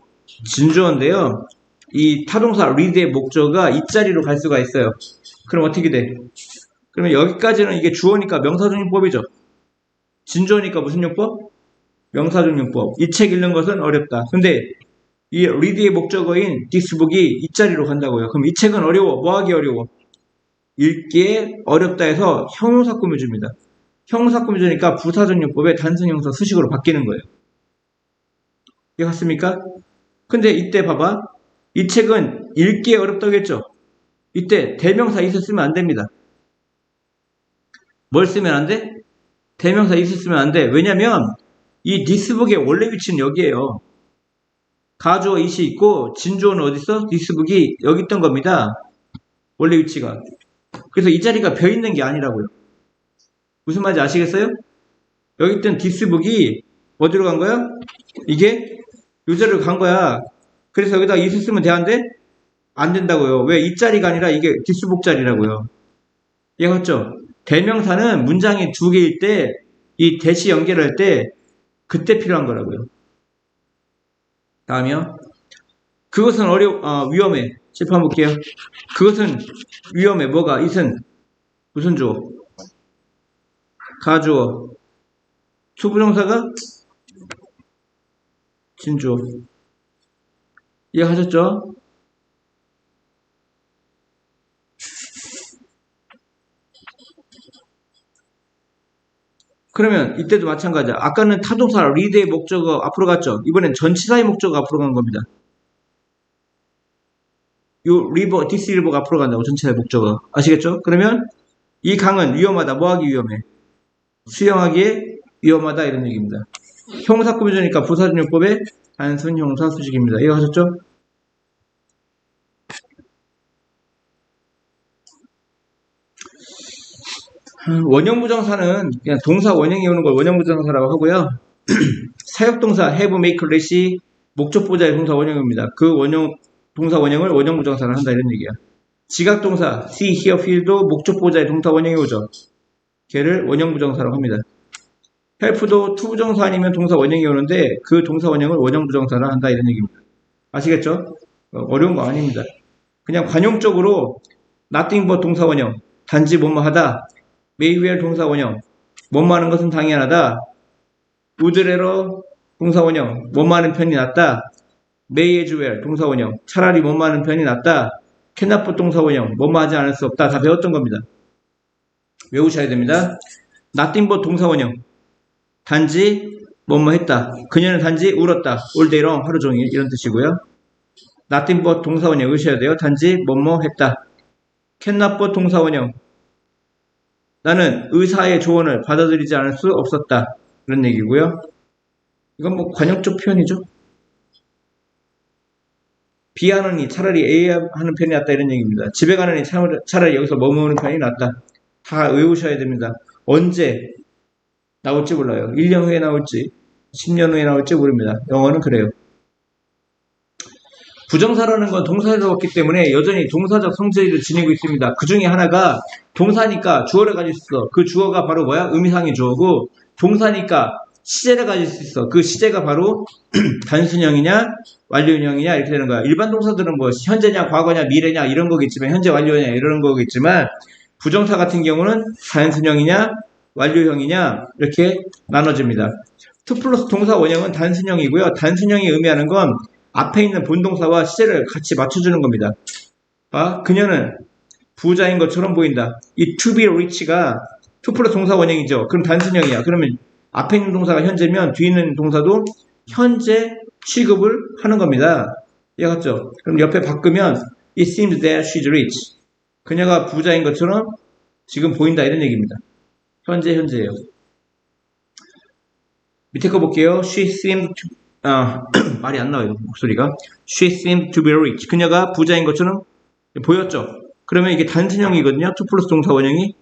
진주어인데요. 이 타동사 read의 목적어가 이 자리로 갈 수가 있어요. 그럼 어떻게 돼? 그러면 여기까지는 이게 주어니까 명사종용법이죠. 진주어니까 무슨 용법? 명사종용법. 이 책 읽는 것은 어렵다. 근데 이 read의 목적어인 this book이 이 자리로 간다고요. 그럼 이 책은 어려워. 뭐 하기 어려워? 읽기에 어렵다 해서 형용사 꾸며줍니다. 형용사 꾸며주니까 부사적용법의 단순형사 수식으로 바뀌는 거예요. 이해갔습니까? 근데 이때 봐봐. 이 책은 읽기에 어렵다고 했죠? 이때 대명사 있어 쓰면 안 됩니다. 뭘 쓰면 안 돼? 대명사 있어 쓰면 안 돼. 왜냐면 이 디스북의 원래 위치는 여기에요. 가주어 it이 있고 진주어는 어디 있어? 디스북이 여기 있던 겁니다. 원래 위치가. 그래서 이 자리가 벼 있는 게 아니라고요. 무슨 말인지 아시겠어요? 여기 있던 디스북이 어디로 간 거야? 이게 요 자리로 간 거야. 그래서 여기다 있어 쓰면 돼안돼? 안 된다고요. 왜? 이 자리가 아니라 이게 디스북 자리라고요. 이해갔죠? 대명사는 문장이 두 개일 때 이 대시 연결할 때 그때 필요한 거라고요. 다음이요. 그것은 위험해. 칠판 볼게요. 그것은 위험해. 뭐가? it은 무슨 주어? 가주어. 투부정사가 진주어. 이해하셨죠? 그러면 이때도 마찬가지야. 아까는 타동사 리드의 목적어 앞으로 갔죠. 이번엔 전치사의 목적어 앞으로 간 겁니다. 요 리버, 디스 리버가 앞으로 간다고 전치사의 목적어. 아시겠죠? 그러면 이 강은 위험하다. 뭐하기 위험해? 수영하기에 위험하다 이런 얘기입니다. 형사 꾸며주니까 부사적용법의 단순 형사 수식입니다. 이해하셨죠? 원형부정사는 그냥 동사 원형이 오는 걸 원형부정사라고 하고요. 사역동사 have, make, let이 목적보자의 동사 원형입니다. 그 동사 원형을 원형부정사를 한다 이런 얘기야. 지각동사 see, hear, feel도 목적보자의 동사 원형이 오죠. 걔를 원형부정사라고 합니다. help도 투부정사 아니면 동사 원형이 오는데 그 동사 원형을 원형부정사를 한다 이런 얘기입니다. 아시겠죠? 어려운 거 아닙니다. 그냥 관용적으로 nothing but 동사 원형, 단지 뭐뭐 하다, may, where 동사 원형, 뭐뭐 하는 것은 당연하다, would rather 동사 원형, 뭐뭐 하는 편이 낫다, may as well 동사 원형, 차라리 뭐뭐 하는 편이 낫다, cannot but 동사 원형, 뭐뭐 하지 않을 수 없다. 다 배웠던 겁니다. 외우셔야 됩니다. nothing but 동사 원형, 단지 뭐뭐 했다. 그녀는 단지 울었다. all day long 하루 종일 이런 뜻이고요. nothing but 동사 원형 외우셔야 돼요. 단지 뭐뭐 했다. cannot but 동사 원형, 나는 의사의 조언을 받아들이지 않을 수 없었다. 그런 얘기고요. 이건 뭐 관용적 표현이죠. B 하느니 차라리 A 하는 편이 낫다 이런 얘기입니다. 집에 가느니 차라리 여기서 머무는 편이 낫다. 다 외우셔야 됩니다. 언제 나올지 몰라요. 1년 후에 나올지 10년 후에 나올지 모릅니다. 영어는 그래요. 부정사라는 건 동사에서 왔기 때문에 여전히 동사적 성질을 지니고 있습니다. 그 중에 하나가 동사니까 주어를 가질 수 있어. 그 주어가 바로 뭐야? 의미상의 주어고, 동사니까 시제를 가질 수 있어. 그 시제가 바로 단순형이냐 완료형이냐 이렇게 되는 거야. 일반 동사들은 뭐 현재냐 과거냐 미래냐 이런 거겠지만, 현재 완료냐 이런 거겠지만, 부정사 같은 경우는 단순형이냐 완료형이냐 이렇게 나눠집니다. to 플러스 동사 원형은 단순형이고요. 단순형이 의미하는 건 앞에 있는 본동사와 시제를 같이 맞춰주는 겁니다. 그녀는 부자인 것처럼 보인다. 이 to be rich가 to 플러스 동사 원형이죠. 그럼 단순형이야. 그러면 앞에 있는 동사가 현재면 뒤에 있는 동사도 현재 취급을 하는 겁니다. 이해갔죠? 그럼 옆에 바꾸면 it seems that she's rich. 그녀가 부자인 것처럼 지금 보인다 이런 얘기입니다. 현재예요. 밑에 거 볼게요. She seemed to 말이 안 나와요. 목소리가. She seemed to be rich. 그녀가 부자인 것처럼 보였죠. 그러면 이게 단순형이거든요. to 플러스 동사 원형이.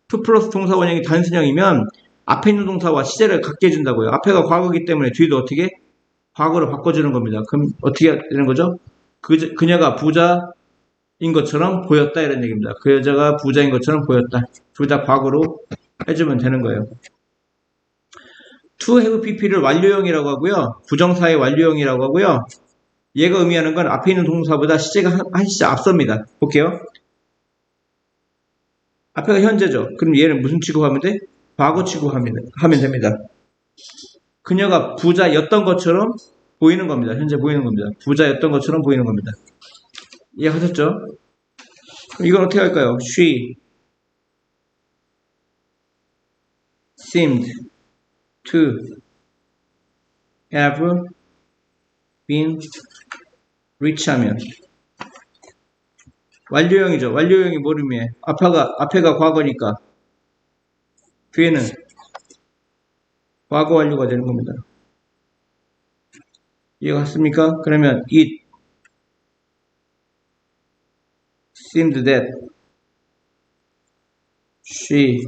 to 플러스 동사 원형이 단순형이면 앞에 있는 동사와 시제를 갖게 해준다고요. 앞에가 과거이기 때문에 뒤도 어떻게? 과거로 바꿔주는 겁니다. 그럼 어떻게 되는 거죠? 그녀가 부자인 것처럼 보였다 이런 얘기입니다. 그 여자가 부자인 것처럼 보였다. 둘 다 과거로 해주면 되는 거예요. to have pp를 완료형이라고 하고요. 부정사의 완료형이라고 하고요. 얘가 의미하는 건 앞에 있는 동사보다 시제가 한 시제 앞섭니다. 볼게요. 앞에가 현재죠. 그럼 얘는 무슨 취급하면 돼? 과거 취급하면 됩니다. 그녀가 부자였던 것처럼 보이는 겁니다. 현재 보이는 겁니다. 부자였던 것처럼 보이는 겁니다. 이해하셨죠? 이건 어떻게 할까요? She seemed to have been rich 하면 완료형이죠. 완료형이 뭘 의미해? 앞에가 과거니까 뒤에는 과거 완료가 되는 겁니다. 이해가 갔습니까? 그러면 it seemed that she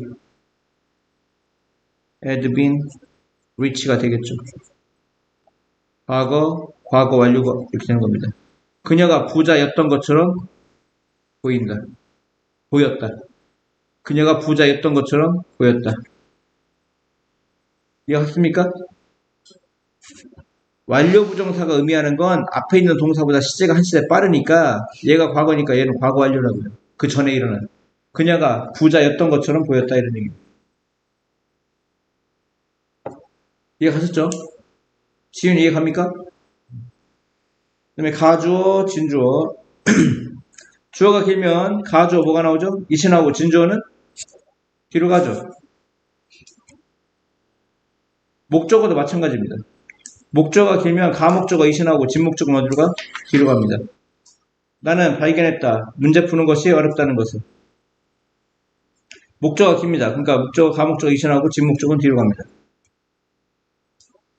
had been rich가 되겠죠. 과거 완료가 이렇게 되는 겁니다. 그녀가 부자였던 것처럼 보였다. 그녀가 부자였던 것처럼 보였다. 이해갔습니까? 완료 부정사가 의미하는 건 앞에 있는 동사보다 시제가 한 시대 빠르니까 얘가 과거니까 얘는 과거 완료라고요. 그 전에 일어난. 그녀가 부자였던 것처럼 보였다 이런 얘기입니다. 이해가셨죠? 지훈 이해갑니까? 그 다음에 가주어, 진주어. 주어가 길면 가주어 뭐가 나오죠? 이시 나오고 진주어는 뒤로 가죠. 목적어도 마찬가지입니다. 목적어가 길면 가목적어 이시 나오고 진목적어 어디로 가? 뒤로 갑니다. 나는 발견했다. 문제 푸는 것이 어렵다는 것을. 목적어가 깁니다. 그러니까 목적어, 가목적어 이시 나오고 진목적어는 뒤로 갑니다.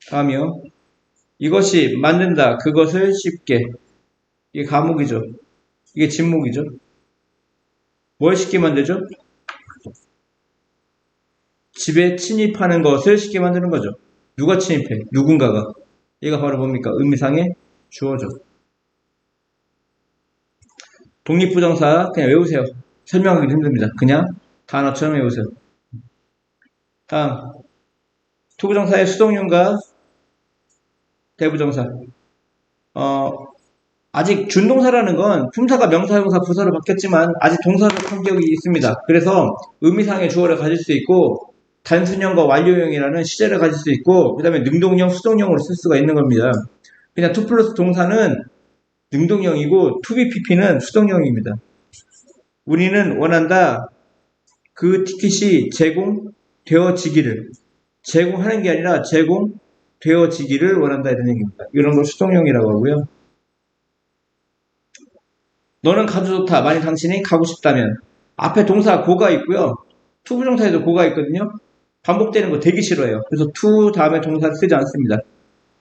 다음이요. 이것이 만든다. 그것을 쉽게. 이게 가목이죠. 이게 진목이죠. 뭘 쉽게 만들죠? 집에 침입하는 것을 쉽게 만드는 거죠. 누가 침입해? 누군가가. 얘가 바로 뭡니까? 의미상의 주어죠. 독립부정사 그냥 외우세요. 설명하기 힘듭니다. 그냥 단어처럼 외우세요. 다음 투부정사의 수동형과 대부정사. 아직 준동사라는 건 품사가 명사, 형사, 부사로 바뀌었지만 아직 동사적 성격이 있습니다. 그래서 의미상의 주어를 가질 수 있고 단순형과 완료형이라는 시제를 가질 수 있고 그 다음에 능동형, 수동형으로 쓸 수가 있는 겁니다. 그냥 to 플러스 동사는 능동형이고 to be pp는 수동형입니다. 우리는 원한다. 그 티켓이 제공되어지기를 제공하는 게 아니라 제공되어지기를 원한다 이런 얘기입니다. 이런 걸 수동형이라고 하고요. 너는 가도 좋다. 만약 당신이 가고 싶다면 앞에 동사 고가 있고요. to 부정사에도 고가 있거든요. 반복되는 거 되게 싫어해요. 그래서 to 다음에 동사를 쓰지 않습니다.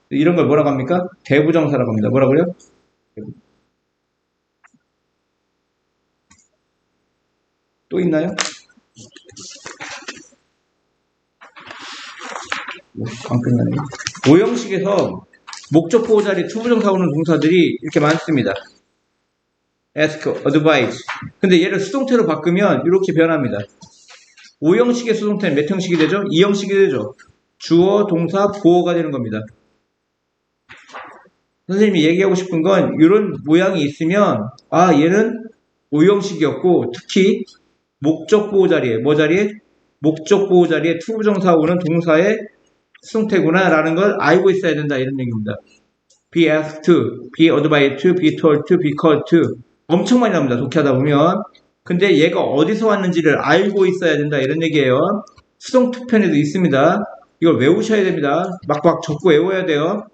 이런 걸 뭐라고 합니까? 대부정사라고 합니다. 뭐라고요? 또 있나요? 안 끝나네. 오형식에서 목적 보호 자리 투부정사 오는 동사들이 이렇게 많습니다. ask, advise. 근데 얘를 수동태로 바꾸면 이렇게 변합니다. 오형식의 수동태는 몇 형식이 되죠? 2형식이 되죠. 주어, 동사, 보어가 되는 겁니다. 선생님이 얘기하고 싶은 건 이런 모양이 있으면 얘는 오형식이었고 특히 목적 보호 자리에 뭐 자리에? 목적 보호 자리에 투부정사 오는 동사의 수동태구나 라는 걸 알고 있어야 된다 이런 얘기입니다. be asked to, be advised to, be told to, be called to 엄청 많이 나옵니다. 독해하다 보면. 근데 얘가 어디서 왔는지를 알고 있어야 된다 이런 얘기예요. 수동투편에도 있습니다. 이걸 외우셔야 됩니다. 막 적고 외워야 돼요.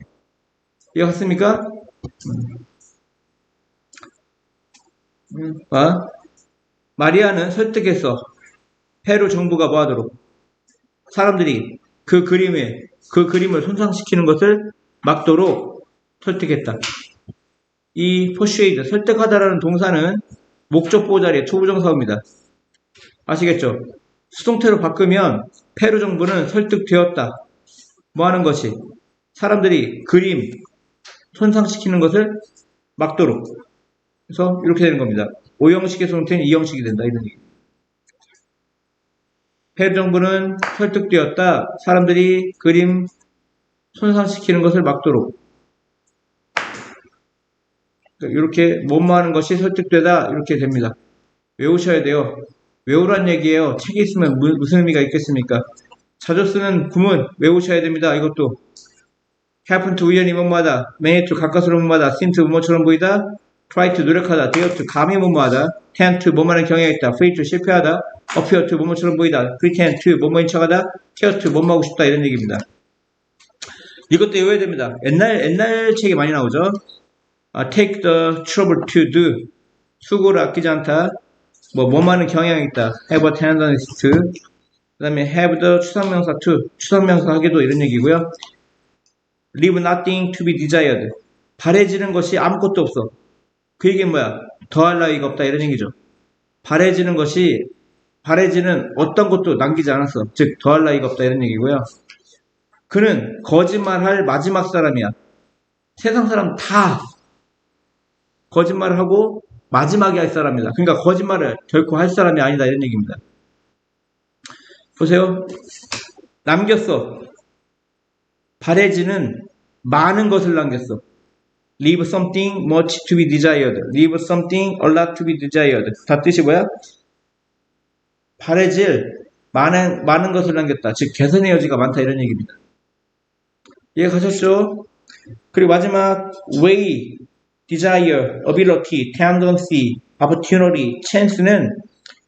이해갔습니까? 마리아는 설득했어. 페루 정부가 뭐하도록? 사람들이 그 그림을 손상시키는 것을 막도록 설득했다. 이 persuade, 설득하다라는 동사는 목적 보호 자리에 투부정사입니다. 아시겠죠? 수동태로 바꾸면 페루 정부는 설득되었다. 뭐 하는 것이? 사람들이 그림 손상시키는 것을 막도록. 그래서 이렇게 되는 겁니다. 5형식의 수동태는 2형식이 된다. 이런 얘기. 페루 정부는 설득되었다. 사람들이 그림 손상시키는 것을 막도록. 이렇게 뭐뭐하는 것이 설득되다 이렇게 됩니다. 외우셔야 돼요. 외우란 얘기예요. 책이 있으면 무슨 의미가 있겠습니까? 자주 쓰는 구문 외우셔야 됩니다. 이것도 happen to 우연히 뭐뭐하다, many to 가까스로 뭐뭐하다, seem to 뭐처럼 보이다, try to 노력하다, dare to 감히 뭐뭐하다, tend to 뭐뭐하는 경향이 있다, fail to 실패하다, appear to 뭐뭐처럼 보이다, pretend to 뭐뭐인 척하다, care to 뭐뭐하고 싶다 이런 얘기입니다. 이것도 외워야 됩니다. 옛날 책에 많이 나오죠. take the trouble to do 수고를 아끼지 않다, 뭐뭐하는 경향이 있다, have a tendency to, 그 다음에 have the 추상명사 to 추상명사 하기도 이런 얘기고요. leave nothing to be desired 바래지는 것이 아무것도 없어. 그 얘기는 뭐야? 더할 나위가 없다 이런 얘기죠. 바래지는 어떤 것도 남기지 않았어. 즉 더할 나위가 없다 이런 얘기고요. 그는 거짓말할 마지막 사람이야. 세상 사람 다 거짓말을 하고 마지막에 할 사람이다. 그러니까 거짓말을 결코 할 사람이 아니다 이런 얘기입니다. 보세요. 남겼어. 바래지는 많은 것을 남겼어. leave something much to be desired. leave something a lot to be desired. 다 뜻이 뭐야? 바래질 많은 것을 남겼다. 즉 개선의 여지가 많다 이런 얘기입니다. 이해 가셨죠? 그리고 마지막 way, desire, ability, tendency, opportunity, chance는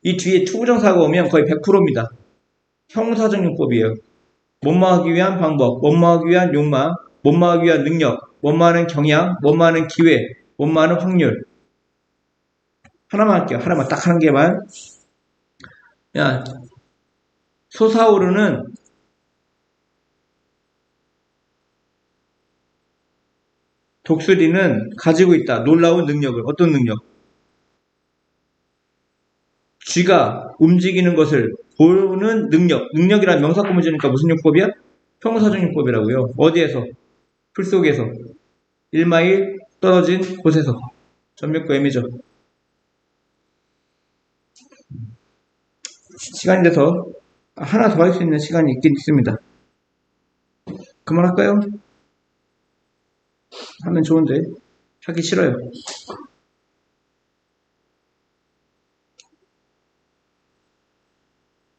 이 뒤에 투부정사가 오면 거의 100%입니다. 형사적 용법이에요. 뭐뭐하기 위한 방법, 뭐뭐하기 위한 욕망, 뭐뭐하기 위한 능력, 뭐뭐하는 경향, 뭐뭐하는 기회, 뭐뭐하는 확률. 하나만 할게요. 하나만 딱 한 개만. 야, 솟아오르는 독수리는 가지고 있다. 놀라운 능력을. 어떤 능력? 쥐가 움직이는 것을 보는 능력. 능력이란 명사구문이니까 무슨 용법이야? 형사적 용법이라고요. 어디에서? 풀 속에서. 1마일 떨어진 곳에서. 전멸구 M이죠. 시간이 돼서 하나 더 할 수 있는 시간이 있긴 있습니다. 그만할까요? 하면 좋은데 하기 싫어요.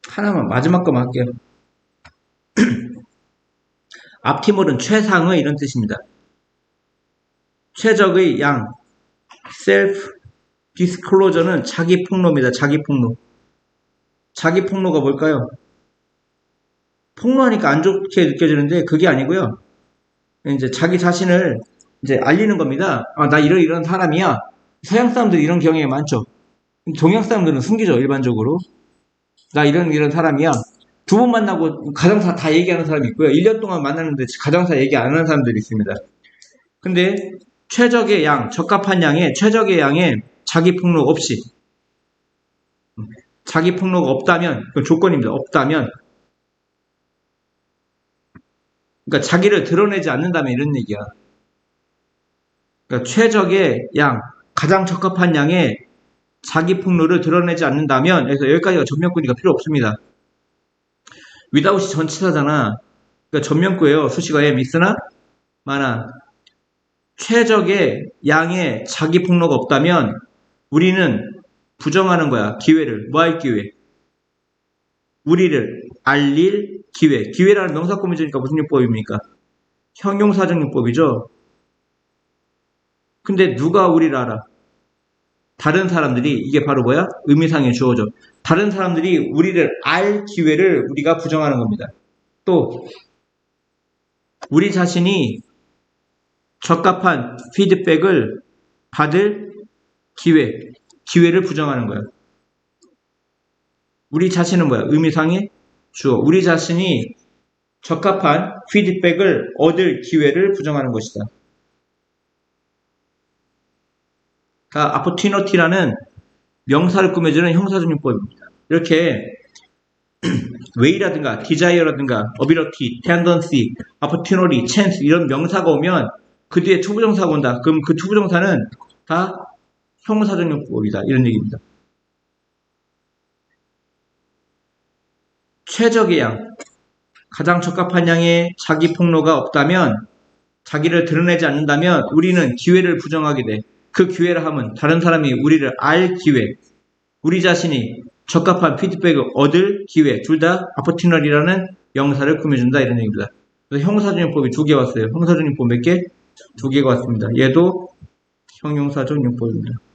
하나만 마지막 거만 할게요. 앞티몰은 최상의 이런 뜻입니다. 최적의 양 self disclosure는 자기 폭로입니다. 자기 폭로. 자기 폭로가 뭘까요? 폭로하니까 안 좋게 느껴지는데 그게 아니고요. 이제 자기 자신을 이제 알리는 겁니다. 나 이런 사람이야. 서양 사람들이 이런 경향이 많죠. 동양 사람들은 숨기죠. 일반적으로. 나 이런 사람이야. 두 번 만나고 가정사 다 얘기하는 사람이 있고요. 1년 동안 만나는데 가정사 얘기 안 하는 사람들이 있습니다. 근데 최적의 양, 적합한 양의 최적의 양의 자기 폭로 없이 자기 폭로가 없다면 그 조건입니다. 없다면 그러니까 자기를 드러내지 않는다면 이런 얘기야. 그러니까 최적의 양, 가장 적합한 양의 자기 폭로를 드러내지 않는다면 그래서 여기까지가 전면구니까 필요 없습니다. without이 전치사잖아. 그러니까 전면구예요. 수식어에 있으나 마나 최적의 양의 자기 폭로가 없다면 우리는 부정하는 거야. 기회를. 뭐 할 기회? 우리를 알릴 기회. 기회라는 명사구문이니까 무슨 용법입니까? 형용사적 용법이죠. 근데 누가 우리를 알아? 다른 사람들이. 이게 바로 뭐야? 의미상의 주어죠. 다른 사람들이 우리를 알 기회를 우리가 부정하는 겁니다. 또 우리 자신이 적합한 피드백을 받을 기회를 부정하는 거야. 우리 자신은 뭐야? 의미상의 주어. 우리 자신이 적합한 피드백을 얻을 기회를 부정하는 것이다. opportunity라는 명사를 꾸며주는 형사적 용법입니다. 이렇게 way라든가 desire라든가 ability, tendency, opportunity, chance 이런 명사가 오면 그 뒤에 투부정사가 온다. 그럼 그 투부정사는 다 형사적 용법이다. 이런 얘기입니다. 최적의 양, 가장 적합한 양의 자기 폭로가 없다면, 자기를 드러내지 않는다면 우리는 기회를 부정하게 돼. 그 기회를 하면 다른 사람이 우리를 알 기회, 우리 자신이 적합한 피드백을 얻을 기회, 둘 다 opportunity라는 명사를 꾸며준다 이런 얘기입니다. 그래서 형사적 용법이 2개 왔어요. 형사적 용법 몇 개? 2개가 왔습니다. 얘도 형용사적 용법입니다.